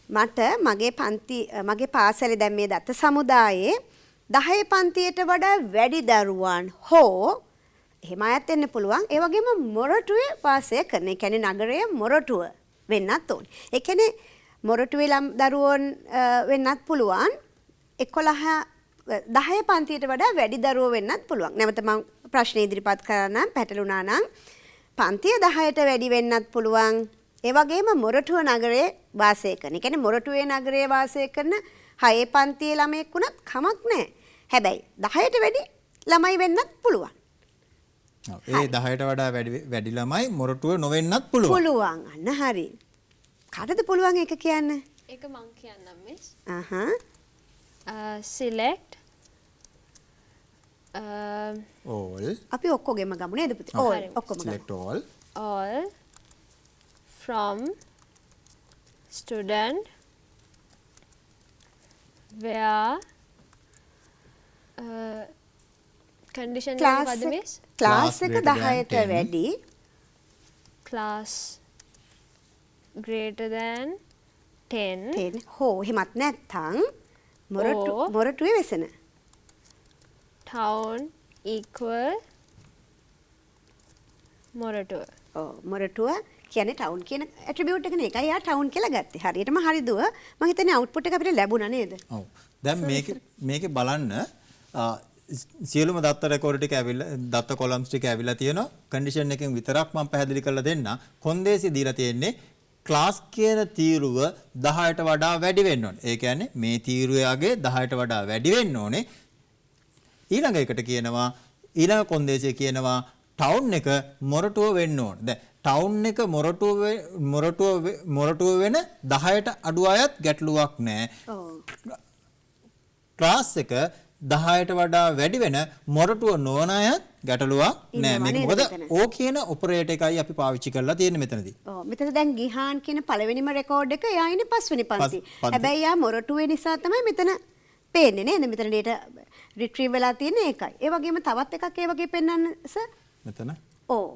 මට මගේ පාසලේ දැන් මේ දත්ත සමුදායේ 10 පන්තියට වඩා වැඩි දරුවන් හෝ එහෙම අයත් වෙන්න පුළුවන්. ඒ වගේම මොරටුවේ වාසය කරන. ඒ කියන්නේ නගරයේ මොරටුව වෙන්නත් ඕනේ. ඒ කියන්නේ මොරටුවේ දරුවෝන් වෙන්නත් පුළුවන්. 10 පන්තියට වඩා වැඩි දරුවෝ වෙන්නත් පුළුවන්. නැවත මම ප්‍රශ්න ඉදිරිපත් කරා නම් පැටළුණා නම් පන්තිය 10ට වැඩි වෙන්නත් පුළුවන්. ඒ වගේම මොරටුව නගරයේ වාසය කරන. ඒ කියන්නේ මොරටුවේ නගරයේ වාසය කරන 6 පන්තියේ ළමයෙක් වුණත් කමක් නැහැ. හැබැයි 10ට වැඩි ළමයි වෙන්නත් පුළුවන්. ඒ 10ට වඩා වැඩි ළමයි මොරටුව නොවෙන්නත් පුළුවන්. පුළුවන්. අන්න හරි. කාටද පුළුවන් ඒක කියන්න? ඒක මං කියන්නම් මිස්. select all අපි ඔක්කොගෙම ගමු නේද පුතේ? all ඔක්කොම ගමු. select all from student where condition මොකද්ද මිස්? ක්ලාස් එක 10ට වැඩි class greater than 10 හෝ එහෙමත් නැත්නම් මොරටුවේ වෙසෙන town equal මොරටුව. මොරටුව කියන්නේ ටවුන් කියන ඇට්‍රිබියුට් එකනේ. ඒකයි යා ටවුන් කියලා ගත්තේ. හරියටම හරිදුව. මම හිතන්නේ අවුට්පුට් එක අපිට ලැබුණා නේද? ඔව්. දැන් මේකේ බලන්න සියලුම දත්ත රෙකෝඩ් ටික ඇවිල්ලා දත්ත කොලම්ස් ටික ඇවිල්ලා තියෙනවා. කන්ඩිෂන් එකෙන් විතරක් මම පැහැදිලි කරලා දෙන්න. කොන්දේසි දීලා තියෙන්නේ ක්ලාස් කියන තීරුව 10ට වඩා වැඩි වෙන්න ඕනේ. ඒ කියන්නේ මේ තීරුවගේ 10ට වඩා වැඩි වෙන්න ඕනේ. ඊළඟ එකට කියනවා ඊළඟ කොන්දේසිය කියනවා ටවුන් එක මොරටුව වෙන්න ඕනේ. දැන් ටවුන් එක මොරටුව වෙන 10ට අඩු අයත් ගැටලුවක් නැහැ. ක්ලාස් එක 10ට වඩා වැඩි වෙන මොරටුව නොවන අයත් ගැටලුවක් නැහැ. මේක මොකද ඕ කියන ඔපරේටර් එකයි අපි පාවිච්චි කරලා තියෙන්නේ මෙතනදී. ඔව් මෙතන දැන් ගිහාන් කියන පළවෙනිම රෙකෝඩ් එක එයා ඉන්නේ 5 වෙනි පන්ති. හැබැයි යා මොරටුවේ නිසා තමයි මෙතන පේන්නේ නේද? මෙතන data retrieve වෙලා තියෙන්නේ ඒකයි. ඒ වගේම තවත් එකක් ඒ වගේ පෙන්වන්න සර්. මෙතන. ඔව්.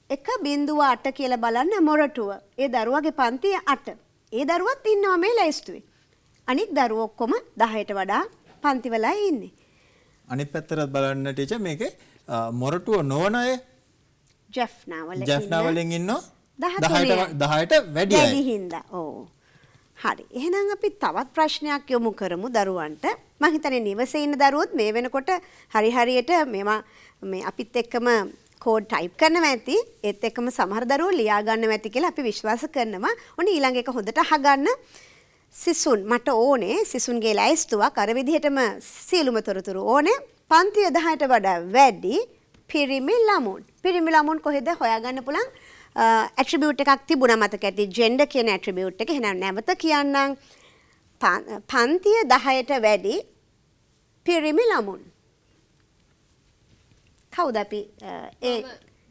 1.8 කියලා බලන්න මොරටුව. ඒ දරුවගේ පන්තිය 8. ඒ දරුවත් ඉන්නවා මේ ලයිස්තුවේ. අනිත් දරුවෝ ඔක්කොම 10ට වඩා පන්තිවලයි ඉන්නේ. අනිත් පැත්තට බලන්න ටීචර් මේකේ මොරටුව නොවන අය ජෙෆ්නා වලින් ඉන්නවා 10ට වැඩි අය. වැඩි හින්දා. ඔව්. හරි. එහෙනම් අපි තවත් ප්‍රශ්නයක් යොමු කරමු දරුවන්ට. මම හිතන්නේ නිවසේ ඉන්න දරුවොත් මේ වෙනකොට හරියට මේවා මේ අපිත් එක්කම කෝඩ් ටයිප් කරනවා ඇති. ඒත් එක්කම සමහර දරුවෝ ලියා ගන්නවා ඇති කියලා අපි විශ්වාස කරනවා. ඔන්න ඊළඟ එක හොඳට අහගන්න. සිසුන් මට ඕනේ සිසුන්ගේ ලයිස්තුවක් අර විදිහටම සියලුම තොරතුරු ඕනේ. පන්තිය 10ට වඩා වැඩි පිරිමි ළමුන්. පිරිමි ළමුන් කොහෙද හොයාගන්න පුළුවන්? ඇට්‍රිබියුට් එකක් තිබුණා මතක ඇති. ජෙන්ඩර් කියන ඇට්‍රිබියුට් එක. එහෙනම් නැවත කියන්නම්. පන්තිය 10ට වැඩි පිරිමි ළමුන්. කවුද අපි ඒ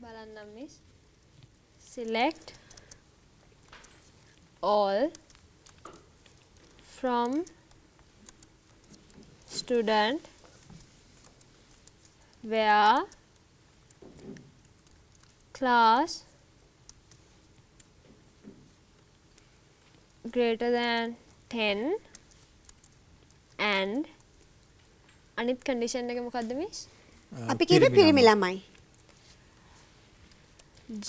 බලන්නම් miss. Select all from student where class greater than 10 and අනිත් condition එක මොකද්ද මිස්? අපි කිව්වේ පිරිමි ළමයි.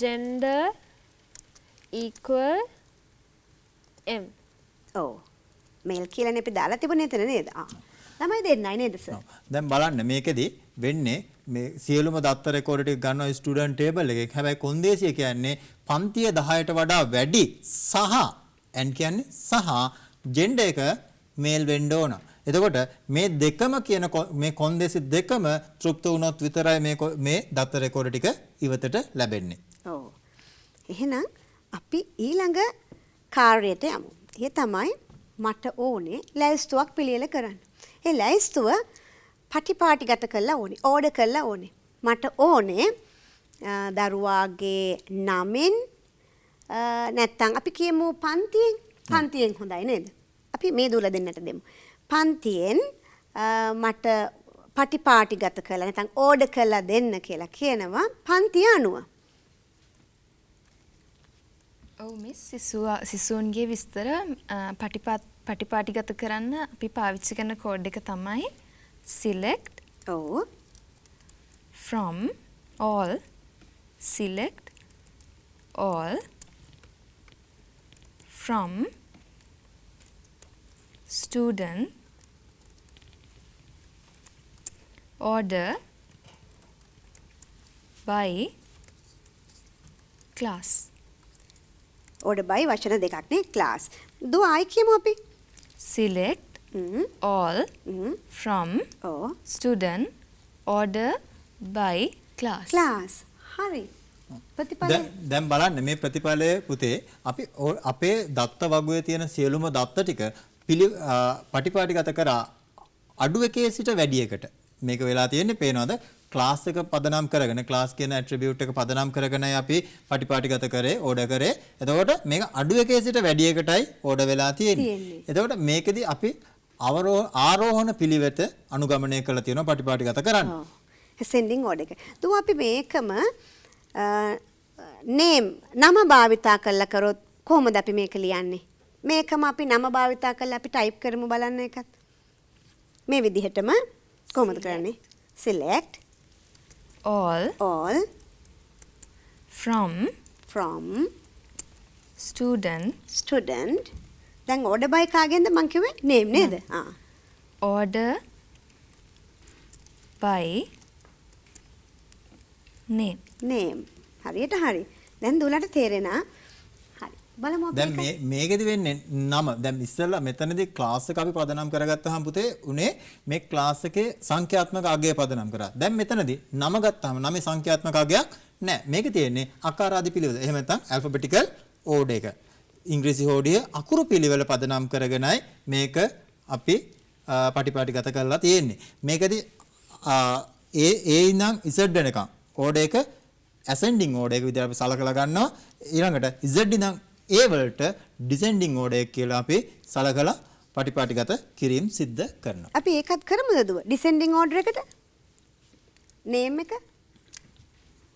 Gender equal M. ඔව්. මේල් කියලානේ අපි දාලා තිබුණේ එතන නේද? ළමයි දෙන්නයි නේද සර්? දැන් බලන්න මේකෙදි වෙන්නේ මේ සියලුම දත්ත රෙකෝඩ් ටික ගන්නවා ස්ටුඩන්ට් ටේබල් එකේ. හැබැයි කොන්දේසිය කියන්නේ පන්තිය 10ට වඩා වැඩි සහ n කියන්නේ සහ ජෙන්ඩර් එක මේල් වෙන්න ඕන. එතකොට මේ දෙකම කියන මේ කොන්දේසි දෙකම තෘප්ත වුණොත් විතරයි මේ දත්ත රෙකෝඩ් ටික ඉවතට ලැබෙන්නේ. ඔව්. එහෙනම් අපි ඊළඟ කාර්යයට යමු. ඒ තමයි මට ඕනේ ලැයිස්තුවක් පිළියෙල කරන්න. ඒ ලැයිස්තුව පටිපාටිගත කරලා ඕනේ. ඕඩර් කරලා ඕනේ. මට ඕනේ දරුවාගේ නමින් නැත්තම් අපි කියමු පන්තියෙන් හොඳයි නේද? අපි මේ දුර දෙන්නට දෙමු. පන්තියෙන් මට පටිපාටිගත කරලා නැත්තම් ඕඩර් කරලා දෙන්න කියලා කියනවා පන්තිය අනුව. ඔව් මිස් සිසුන්ගේ විස්තර පටිපාටිගත කරන්න අපි පාවිච්චි කරන කෝඩ් එක තමයි select ඔව් from all select all from student order by class. Order by වචන දෙකක් නේ ක්ලාස්. දුව ආයි කියමු අපි. Select all from ඔව් student order by class. Class. හරි. ප්‍රතිඵල දැන් බලන්න මේ ප්‍රතිඵලය පුතේ අපි අපේ දත්ත වගුවේ තියෙන සියලුම දත්ත ටික පටිපාටිගත කරා අඩු එකේ සිට වැඩි එකට. මේක වෙලා තියෙන්නේ පේනවද? ක්ලාස් එක පදනම් කරගෙන ක්ලාස් කියන ඇට්‍රිබියුට් එක පදනම් කරගෙනයි අපි පටිපාටිගත කරේ ඕඩර් කරේ. එතකොට මේක අඩු එකේ සිට වැඩි එකටයි ඕඩර් වෙලා තියෙන්නේ. එතකොට මේකෙදි අපි ආරෝහණ පිළිවෙත අනුගමනය කරලා තියෙනවා පටිපාටිගත කරන්න. සෙන්ඩින් ඕඩර් එක. දුව අපි මේකම නම භාවිතා කරලා කරොත් කොහොමද අපි මේක ලියන්නේ? මේකම අපි නම භාවිතා කරලා අපි ටයිප් කරමු බලන්න එකත්. මේ විදිහටම කොහොමද කරන්නේ? select all from student දැන් order by කාගෙන්ද මං කිව්වේ name නේද? order by name. හරියට හරි. දැන් දුලට තේරෙනා. හරි. බලමු අපි. දැන් මේකෙදි වෙන්නේ නම. දැන් ඉස්සෙල්ලා මෙතනදී ක්ලාස් එක අපි පදනම් කරගත්තාම පුතේ උනේ මේ ක්ලාස් එකේ සංඛ්‍යාත්මක අගය පදනම් කරා. දැන් මෙතනදී නම ගත්තාම නමේ සංඛ්‍යාත්මක අගයක් නැහැ. මේකේ තියෙන්නේ අකාරාදි පිළිවෙල. එහෙම නැත්නම් alphabetical order එක. ඉංග්‍රීසි හෝඩිය අකුරු පිළිවෙල පදනම් කරගෙනයි මේක අපි පටිපාටිගත කරලා තියෙන්නේ. මේකදී A ඉඳන් Z වෙනකම් order එක ascending order එක විදිහට අපි සලකලා ගන්නවා. ඊළඟට Z ඉඳන් A වලට descending order එක කියලා අපි සලකලා පටිපාටිගත කිරීම සිද්ධ කරනවා. අපි ඒකත් කරමුද දුව? descending order එකට name එක.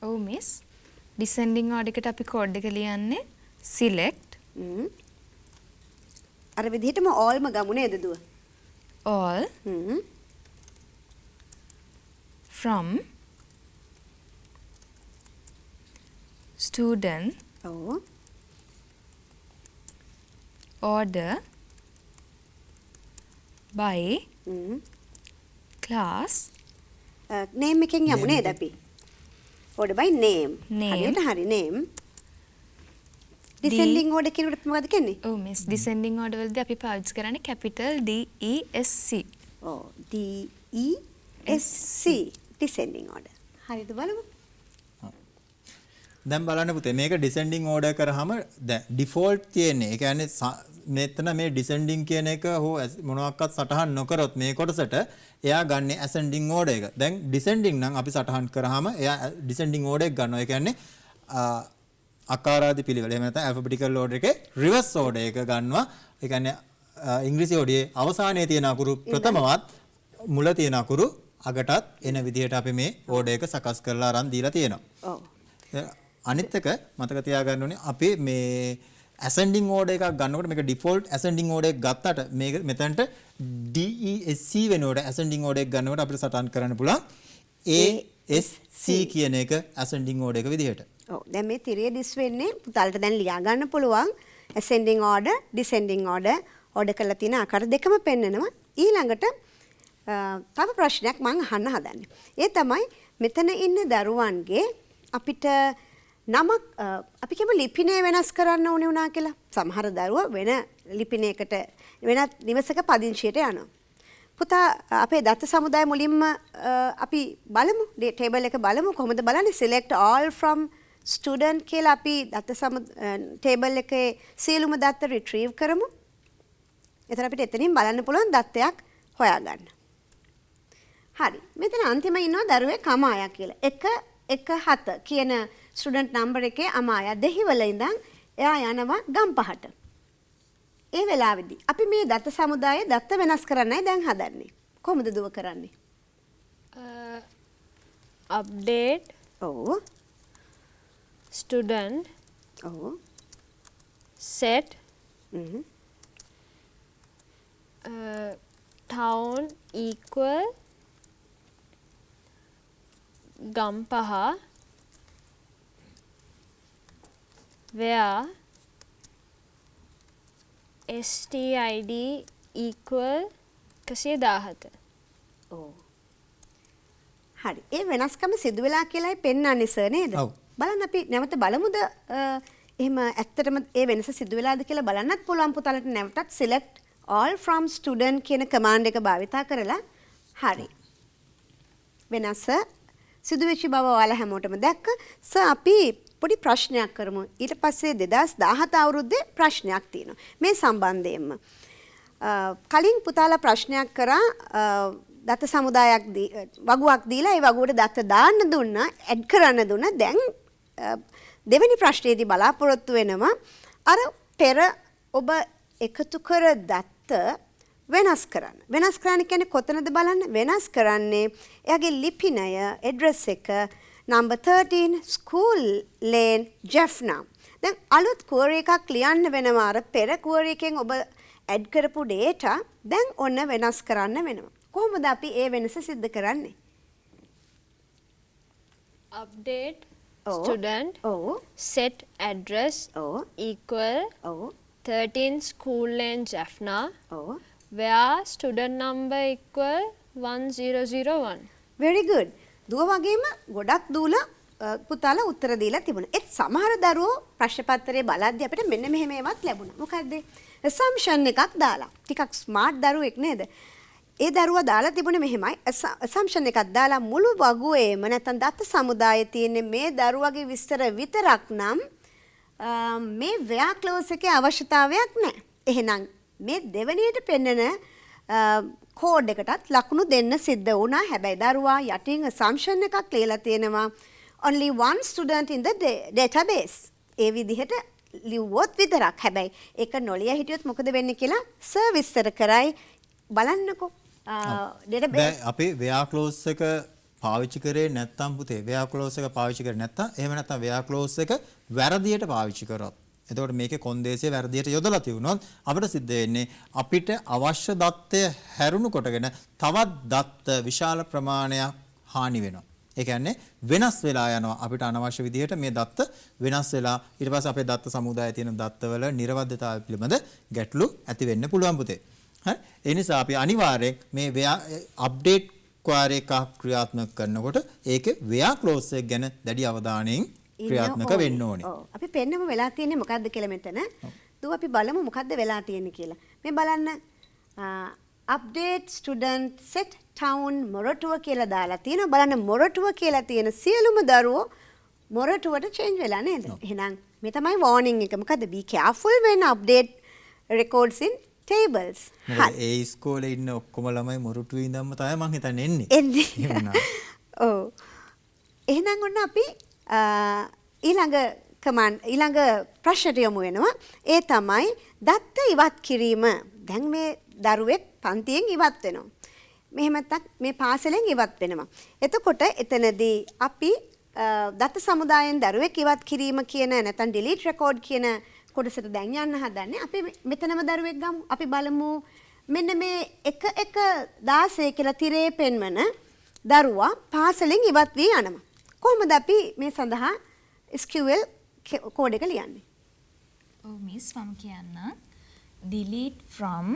ඔව් මිස්. descending order එකට අපි කෝඩ් එක ලියන්නේ select අර විදිහටම allම ගමු නේද දුව? all from student order by class name එකෙන් යමු නේද අපි? order by name. හරියට හරි name. descending order කියනකොට මොකද කියන්නේ? ඔව් මිස් descending order වලදී අපි පාවිච්චි කරන්නේ capital D E S C. ඔව් D E DSC descending order. හරිද බලමු. දැන් බලන්න පුතේ මේක descending order කරාම දැන් default තියෙන්නේ. ඒ කියන්නේ මෙතන මේ descending කියන එක හෝ මොනවාක්වත් සටහන් නොකරොත් මේ කොටසට එයා ගන්න ascending order එක. දැන් descending නම් අපි සටහන් කරාම එයා descending order එක ගන්නවා. ඒ කියන්නේ ආකාරාදී පිළිවෙල. එහෙම නැත්නම් alphabetical order එකේ reverse order එක ගන්නවා. ඒ කියන්නේ ඉංග්‍රීසි ඔඩියේ අවසානයේ තියෙන අකුරු ප්‍රථමවත් මුල තියෙන අකුරු අගටත් එන විදිහට අපි මේ order එක සකස් කරලා අරන් දීලා තියෙනවා. ඔව්. අනිත් එක මතක තියාගන්න ඕනේ අපි මේ ascending order එකක් ගන්නකොට මේක default ascending order එක ගත්තට මේක මෙතනට DESC වෙනකොට ascending order එක ගන්නකොට අපිට සටහන් කරන්න පුළුවන් ASC කියන එක ascending order එක විදිහට. ඔව් දැන් මේ තිරේ දිස් වෙන්නේ පුතාලට දැන් ලියා ගන්න පුළුවන් ascending order descending order කරලා තියෙන ආකාර දෙකම පෙන්නනවා. ඊළඟට තව ප්‍රශ්නයක් මම අහන්න හදන්නේ. ඒ තමයි මෙතන ඉන්න දරුවන්ගේ අපිට නමක් අපි කියමු ලිපිනය වෙනස් කරන්න ඕනේ වුණා කියලා. සමහර දරුවෝ වෙන ලිපිනයකට වෙනත් නිවසක පදිංචියට යනවා. පුතා අපේ දත්ත සමුදාය මුලින්ම අපි බලමු ටේබල් එක බලමු කොහොමද බලන්නේ select all from student කියලා අපි දත්ත ටේබල් එකේ සියලුම දත්ත retrieve කරමු. එතන අපිට එතනින් බලන්න පුළුවන් දත්තයක් හොයාගන්න. හරි. මෙතන අන්තිමේ ඉන්නවා දරුවෙක් අමායා කියලා. 117 කියන ස්ටුඩන්ට් නම්බර් එකේ අමායා දෙහිවල ඉඳන් එයා යනවා ගම්පහට. ඒ වෙලාවේදී අපි මේ දත්ත සමුදායේ දත්ත වෙනස් කරන්නයි දැන් හදන්නේ. කොහොමද දුව කරන්නේ? update ඔව්. student ඔව්. set town equal Gampaha where STID equal 117. ඔව්. හරි. ඒ වෙනස්කම සිදු වෙලා කියලායි පෙන්වන්නේ සර් නේද? ඔව්. බලන්න අපි නැවත බලමුද එහෙම ඇත්තටම ඒ වෙනස සිදු වෙලාද කියලා බලන්නත් පුළුවන් පුතාලට නැවතත් select all from student කියන command එක භාවිතා කරලා හරි. වෙනස සිදු වෙච්ච බව ඔයාලා හැමෝටම දැක්ක. සර් අපි පොඩි ප්‍රශ්නයක් කරමු. ඊට පස්සේ 2017 අවුරුද්දේ ප්‍රශ්නයක් තියෙනවා. මේ සම්බන්ධයෙන්ම. කලින් පුතාලා ප්‍රශ්නයක් කරා දත්ත සමුදායක් වගුවක් දීලා ඒ වගුවට දත්ත දාන්න දුන්නා, ඇඩ් කරන්න දුන්නා. දැන් දෙවෙනි ප්‍රශ්නයේදී බලාපොරොත්තු වෙනවා අර පෙර ඔබ එකතු කර දත්ත වෙනස් කරන්න. වෙනස් කරන්න කියන්නේ කොතනද බලන්න? වෙනස් කරන්නේ එයාගේ ලිපිනය ඇඩ්‍රස් එක number 13 school lane Jaffna. දැන් අලුත් query එකක් ලියන්න වෙනවා. අර පෙර query එකෙන් ඔබ ඇඩ් කරපු data දැන් ඔන්න වෙනස් කරන්න වෙනවා. කොහොමද අපි ඒ වෙනස සිද්ධ කරන්නේ? update student set address equal 13 school lane Jaffna where student number equal 1001. very good. දුව වගේම ගොඩක් දූලා පුතාලා උත්තර දීලා තිබුණා. ඒත් සමහර දරුවෝ ප්‍රශ්න පත්‍රයේ බලද්දී අපිට මෙන්න මෙහෙම ඒවත් ලැබුණා. මොකද්ද? assumption එකක් දාලා. ටිකක් ස්මාර්ට් දරුවෙක් නේද? ඒ දරුවා දාලා තිබුණේ මෙහෙමයි. assumption එකක් දාලා මුළු වගුවේම නැත්නම් දත්ත සමුදායේ තියෙන මේ දරුවගේ විස්තර විතරක් නම් මේ where clause එකේ අවශ්‍යතාවයක් නැහැ. එහෙනම් මේ දෙවෙනියට පෙන්නන කෝඩ් එකටත් ලකුණු දෙන්න සිද්ධ වුණා. හැබැයි දරුවා යටින් assumption එකක් ලියලා තියෙනවා only one student in the database. ඒ විදිහට ලිව්වොත් විතරක්. හැබැයි ඒක නොලිය හිටියොත් මොකද වෙන්නේ කියලා සර් විස්තර කරයි. බලන්නකෝ. database අපි where clause එක පාවිච්චි කරේ නැත්නම් පුතේ where clause එක පාවිච්චි කරේ නැත්නම් එහෙම නැත්නම් where clause එක වැරදියට පාවිච්චි කරොත් එතකොට මේකේ කොන්දේසිය වැරදියට යොදලා තියුණොත් අපිට සිද්ධ වෙන්නේ අපිට අවශ්‍ය දත්තය හැරුණු කොටගෙන තවත් දත්ත විශාල ප්‍රමාණයක් හානි වෙනවා. ඒ කියන්නේ වෙනස් වෙලා යනවා අපිට අනවශ්‍ය විදිහට මේ දත්ත වෙනස් වෙලා ඊට පස්සේ අපේ දත්ත සමුදායේ තියෙන දත්තවල නිර්වද්‍යතාවය පිළිබඳ ගැටලු ඇති වෙන්න පුළුවන් පුතේ. හරි? ඒ නිසා අපි අනිවාර්යෙන් මේ අප්ඩේට් query එක ක්‍රියාත්මක කරනකොට ඒකේ where clause එක ගැන දැඩි අවධානයෙන් ක්‍රියාත්මක වෙන්න ඕනේ. ඔව්. අපි පෙන්නම වෙලා තියෙන්නේ මොකද්ද කියලා මෙතන. දුව අපි බලමු මොකද්ද වෙලා තියෙන්නේ කියලා. මේ බලන්න update student set town Moratuwa කියලා දාලා තියෙනවා. බලන්න මොරටුව කියලා තියෙන සියලුම දරුවෝ මොරටුවට change වෙලා නේද? එහෙනම් මේ තමයි warning එක. මොකද be careful when update records in tables. මොකද ඒ ඉස්කෝලේ ඉන්න ඔක්කොම ළමයි මොරටුවේ ඉඳන්ම තමයි මං හිතන්නේ එන්නේ. එන්නේ. ඔව්. එහෙනම් ඔන්න අපි ඊළඟ ප්‍රශ්නට යමු වෙනවා. ඒ තමයි දත්ත ඉවත් කිරීම. දැන් මේ දරුවෙක් පන්තියෙන් ඉවත් වෙනවා. මෙහෙම නැත්නම් මේ පාසලෙන් ඉවත් වෙනවා. එතකොට එතනදී අපි දත්ත සමුදායෙන් දරුවෙක් ඉවත් කිරීම කියන නැත්නම් delete record කියන කොටසට දැන් යන්න හදන්නේ. අපි මෙතනම දරුවෙක් ගමු. අපි බලමු මෙන්න මේ 1/16 කියලා තිරේ පෙන්වන දරුවා පාසලෙන් ඉවත් වී යනවා. කොහොමද අපි මේ සඳහා SQL කෝඩ් එක ලියන්නේ? ඔව් මිස් මම කියන්න delete from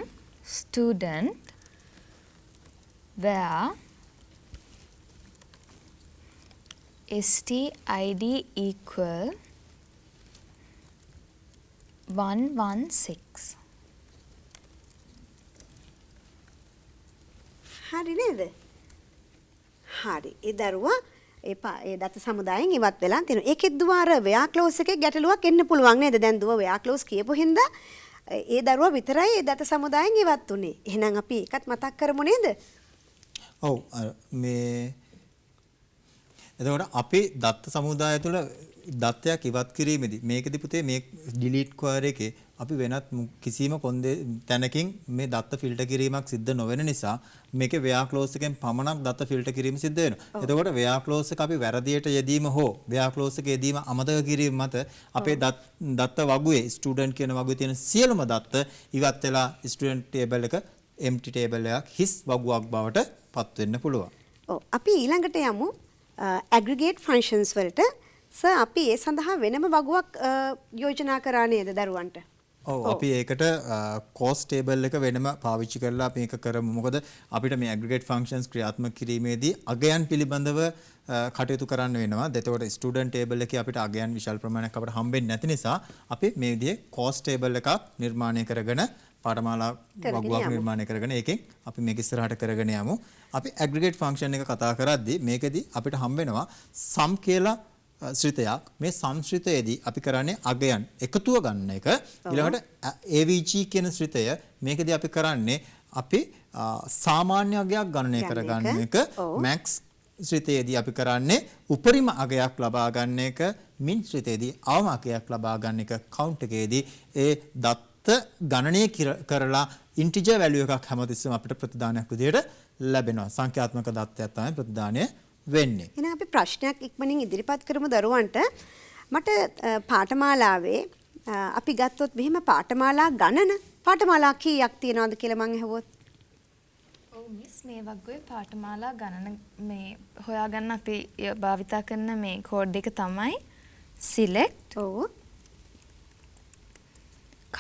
student where stid equal 116. හරි නේද? හරි. ඒ දරුවා ඒ දත්ත සමුදායෙන් ඉවත් වෙලා තියෙනවා. ඒකෙත් දුව අර වෙයා ක්ලෝස් එකේ ගැටලුවක් එන්න පුළුවන් නේද? දැන් දුව වෙයා ක්ලෝස් කියපු හින්දා ඒ දරුවා විතරයි ඒ දත්ත සමුදායෙන් ඉවත් උනේ. එහෙනම් අපි ඒකත් මතක් කරමු නේද? ඔව් මේ එතකොට අපි දත්ත සමුදාය තුළ දත්තයක් ඉවත් කිරීමේදී මේකදී පුතේ මේ delete query එකේ අපි වෙනත් කිසිම තැනකින් මේ දත්ත ෆිල්ටර් කිරීමක් සිද්ධ නොවන නිසා මේකේ where clause එකෙන් පමණක් දත්ත ෆිල්ටර් කිරීම සිද්ධ වෙනවා. එතකොට where clause එක අපි වැරදියට යෙදීම හෝ where clause එක යෙදීම අමතක කිරීම මත අපේ දත්ත වගුවේ student කියන වගුවේ තියෙන සියලුම දත්ත ඉවත් වෙලා student table එක empty table එකක් හිස් වගුවක් බවට පත් වෙන්න පුළුවන්. ඔව් අපි ඊළඟට යමු aggregate functions වලට. සර් අපි ඒ සඳහා වෙනම වගුවක් යෝජනා කරා නේද දරුවන්ට? ඔව් අපි ඒකට cost table එක වෙනම පාවිච්චි කරලා අපි ඒක කරමු. මොකද අපිට මේ aggregate functions ක්‍රියාත්මක කිරීමේදී අගයන් පිළිබඳව කටයුතු කරන්න වෙනවා. එතකොට student table එකේ අපිට අගයන් විශාල ප්‍රමාණයක් අපිට හම්බෙන්නේ නැති නිසා අපි මේ විදිහේ cost table එකක් නිර්මාණය කරගෙන පාඨමාලා වගුවක් නිර්මාණය කරගෙන ඒකෙන් අපි මේක ඉස්සරහට කරගෙන යමු. අපි aggregate function එක කතා කරද්දී මේකෙදී අපිට හම්බ වෙනවා sum කියලා ශ්‍රිතයක්. මේ සංශ්‍රිතයේදී අපි කරන්නේ අගයන් එකතුව ගන්න එක. ඊළඟට AVG කියන ශ්‍රිතය මේකදී අපි කරන්නේ අපි සාමාන්‍ය අගයක් ගණනය කරගන්න එක. max ශ්‍රිතයේදී අපි කරන්නේ උපරිම අගයක් ලබා ගන්න එක. min ශ්‍රිතයේදී අවම අගයක් ලබා ගන්න එක. count එකේදී ඒ දත්ත ගණනය කරලා integer value එකක් හැමතිස්සෙම අපිට ප්‍රතිදානයක් විදිහට ලැබෙනවා. සංඛ්‍යාත්මක දත්තයක් තමයි ප්‍රතිදානය වෙන්නේ. එහෙනම් අපි ප්‍රශ්නයක් ඉක්මනින් ඉදිරිපත් කරමු දරුවන්ට. මට පාඨමාලාවේ අපි ගත්තොත් මෙහෙම පාඨමාලා ගණන පාඨමාලා කීයක් තියෙනවද කියලා මම අහුවොත්. ඔව් මිස් මේ වගේ පාඨමාලා ගණන මේ හොයාගන්න අපි භාවිතා කරන මේ කෝඩ් එක තමයි select ඔව්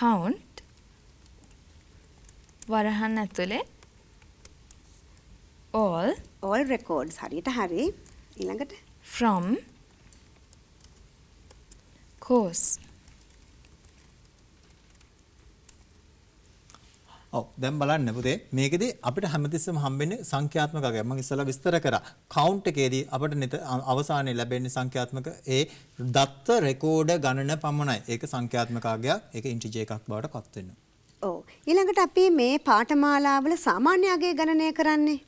count වරහන් ඇතුලේ all records හරියට හරි. ඊළඟට from course. ඔව් දැන් බලන්න පුතේ මේකෙදි අපිට හැමතිස්සෙම හම්බෙන්නේ සංඛ්‍යාත්මක අගයක්. මම ඉස්සෙල්ලා විස්තර කරා. count එකේදී අපිට අවසානයේ ලැබෙන්නේ සංඛ්‍යාත්මක ඒ දත්ත රෙකෝඩ ගණන පමණයි. ඒක සංඛ්‍යාත්මක අගයක්. ඒක integer එකක් බවට පත් වෙනවා. ඔව් ඊළඟට අපි මේ පාඨමාලාවල සාමාන්‍ය අගය ගණනය කරන්නේ.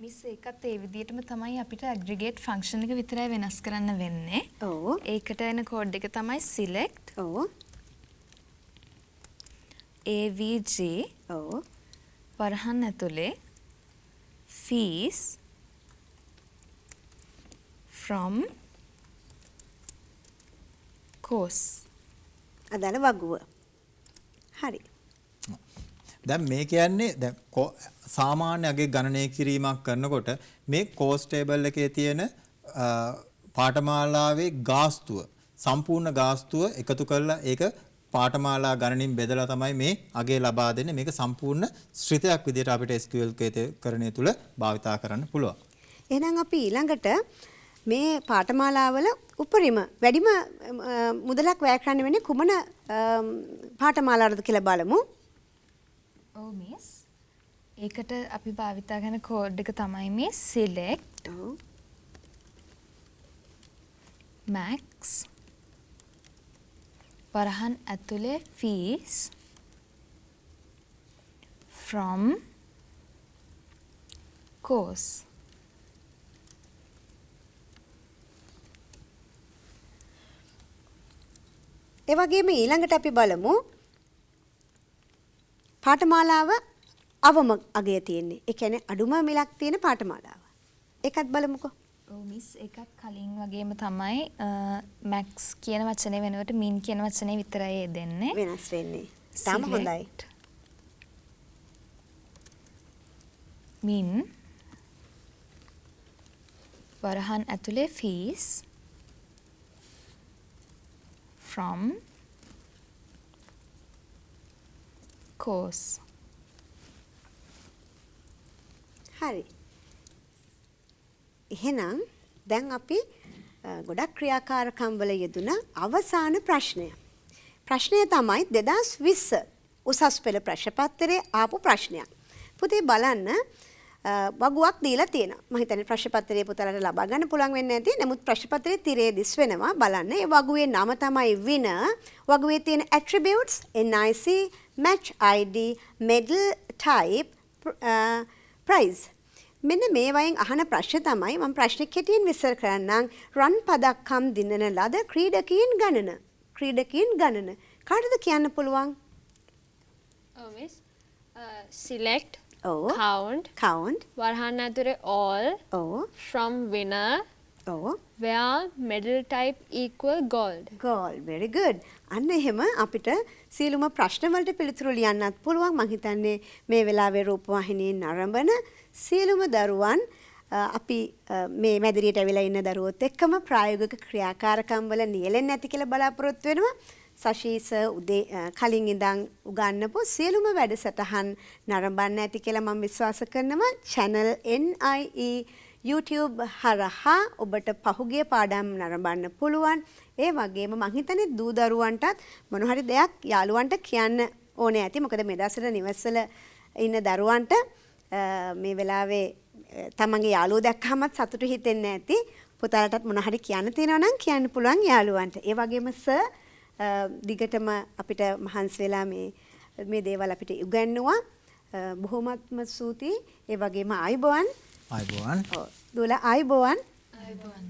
මිස් ඒකත් ඒ විදිහටම තමයි අපිට aggregate function එක විතරයි වෙනස් කරන්න වෙන්නේ. ඔව් ඒකට එන කෝඩ් එක තමයි select ඔව් avg ඔව් වරහන් ඇතුලේ fees from course. අදාළ වගුව. හරි. දැන් මේ කියන්නේ දැන් සාමාන්‍ය අගේ ගණනය කිරීමක් කරනකොට මේ cost table එකේ තියෙන පාඨමාලාවේ ගාස්තුව සම්පූර්ණ ගාස්තුව එකතු කරලා ඒක පාඨමාලා ගණනින් බෙදලා තමයි මේ අගේ ලබා දෙන්නේ. මේක සම්පූර්ණ ශ්‍රිතයක් විදිහට අපිට SQL කරණය තුල භාවිතා කරන්න පුළුවන්. එහෙනම් අපි ඊළඟට මේ පාඨමාලාවල උපරිම වැඩිම මුදලක් වැය කරන්න වෙන්නේ කුමන පාඨමාලාවද කියලා බලමු. ඔව් මිස් ඒකට අපි භාවිතා කරන කෝඩ් එක තමයි මේ select ඔව්. max වරහන් ඇතුලේ fees from course. ඒ වගේම ඊළඟට අපි බලමු පාඨමාලාව අවම අගය තියෙන්නේ. ඒ කියන්නේ අඩුම මිලක් තියෙන පාඨමාලාව. ඒකත් බලමුකෝ. ඔව් මිස් ඒකත් කලින් වගේම තමයි max කියන වචනේ වෙනුවට min කියන වචනේ විතරයි දෙන්නේ. වෙනස් වෙන්නේ. තාම හොඳයි. min වරහන් ඇතුලේ fees from course. හරි. එහෙනම් දැන් අපි ගොඩක් ක්‍රියාකාරකම් වල යෙදුන අවසාන ප්‍රශ්නය. ප්‍රශ්නය තමයි 2020 උසස් පෙළ ප්‍රශ්න පත්‍රයේ ආපු ප්‍රශ්නයක්. පුතේ බලන්න වගුවක් දීලා තියෙනවා. මම හිතන්නේ ප්‍රශ්න පත්‍රයේ පුතාලට ලබා ගන්න පුළුවන් වෙන්නේ නැති. නමුත් ප්‍රශ්න පත්‍රයේ තිරේ දිස් වෙනවා. බලන්න. ඒ වගුවේ නම තමයි winner. වගුවේ තියෙන attributes NIC, match ID, medal type, prize. මෙන්න මේ වයින් අහන ප්‍රශ්න තමයි මම ප්‍රශ්න කෙටියෙන් විස්තර කරන්නම්. රන් පදක්කම් දිනන ලද ක්‍රීඩකීන් ගණන. ක්‍රීඩකීන් ගණන. කාටද කියන්න පුළුවන්? මිස් select ඔව්. count වරහන් ඇතුලේ all ඔව්. from winner ඔව්. where medal type equal gold. gold very good. අන්න එහෙම අපිට සියලුම ප්‍රශ්න වලට පිළිතුරු ලියන්නත් පුළුවන්. මම හිතන්නේ මේ වෙලාවේ රූපවාහිනියෙන් ආරම්භන සියලුම දරුවන් අපි මේ මැදිරියට ඇවිල්ලා ඉන්න දරුවොත් එක්කම ප්‍රායෝගික ක්‍රියාකාරකම් වල නියැලෙන්නේ නැති කියලා බලාපොරොත්තු වෙනවා. සශීස උදේ කලින් ඉඳන් උගන්වපු සියලුම වැඩසටහන් නරඹන්න ඇති කියලා මම විශ්වාස කරනවා. channel NIE YouTube හරහා ඔබට පහුගිය පාඩම් නරඹන්න පුළුවන්. ඒ වගේම මම හිතන්නේ දූ දරුවන්ටත් මොන හරි දෙයක් යාළුවන්ට කියන්න ඕනේ ඇති. මොකද මේ දවස්වල නිවසල ඉන්න දරුවන්ට මේ වෙලාවේ තමන්ගේ යාළුවෝ දැක්කමත් සතුටු හිතෙන්නේ නැති. පුතාලටත් මොන හරි කියන්න තියෙනවා නම් කියන්න පුළුවන් යාළුවන්ට. ඒ වගේම සර් දිගටම අපිට මහන්සි වෙලා මේ දේවල් අපිට උගන්වුවා. බොහොමත්ම ස්තුතියි. ඒ වගේම ආයුබෝවන්. ආයුබෝවන්. ඔව්. දුවලා ආයුබෝවන්. ආයුබෝවන්.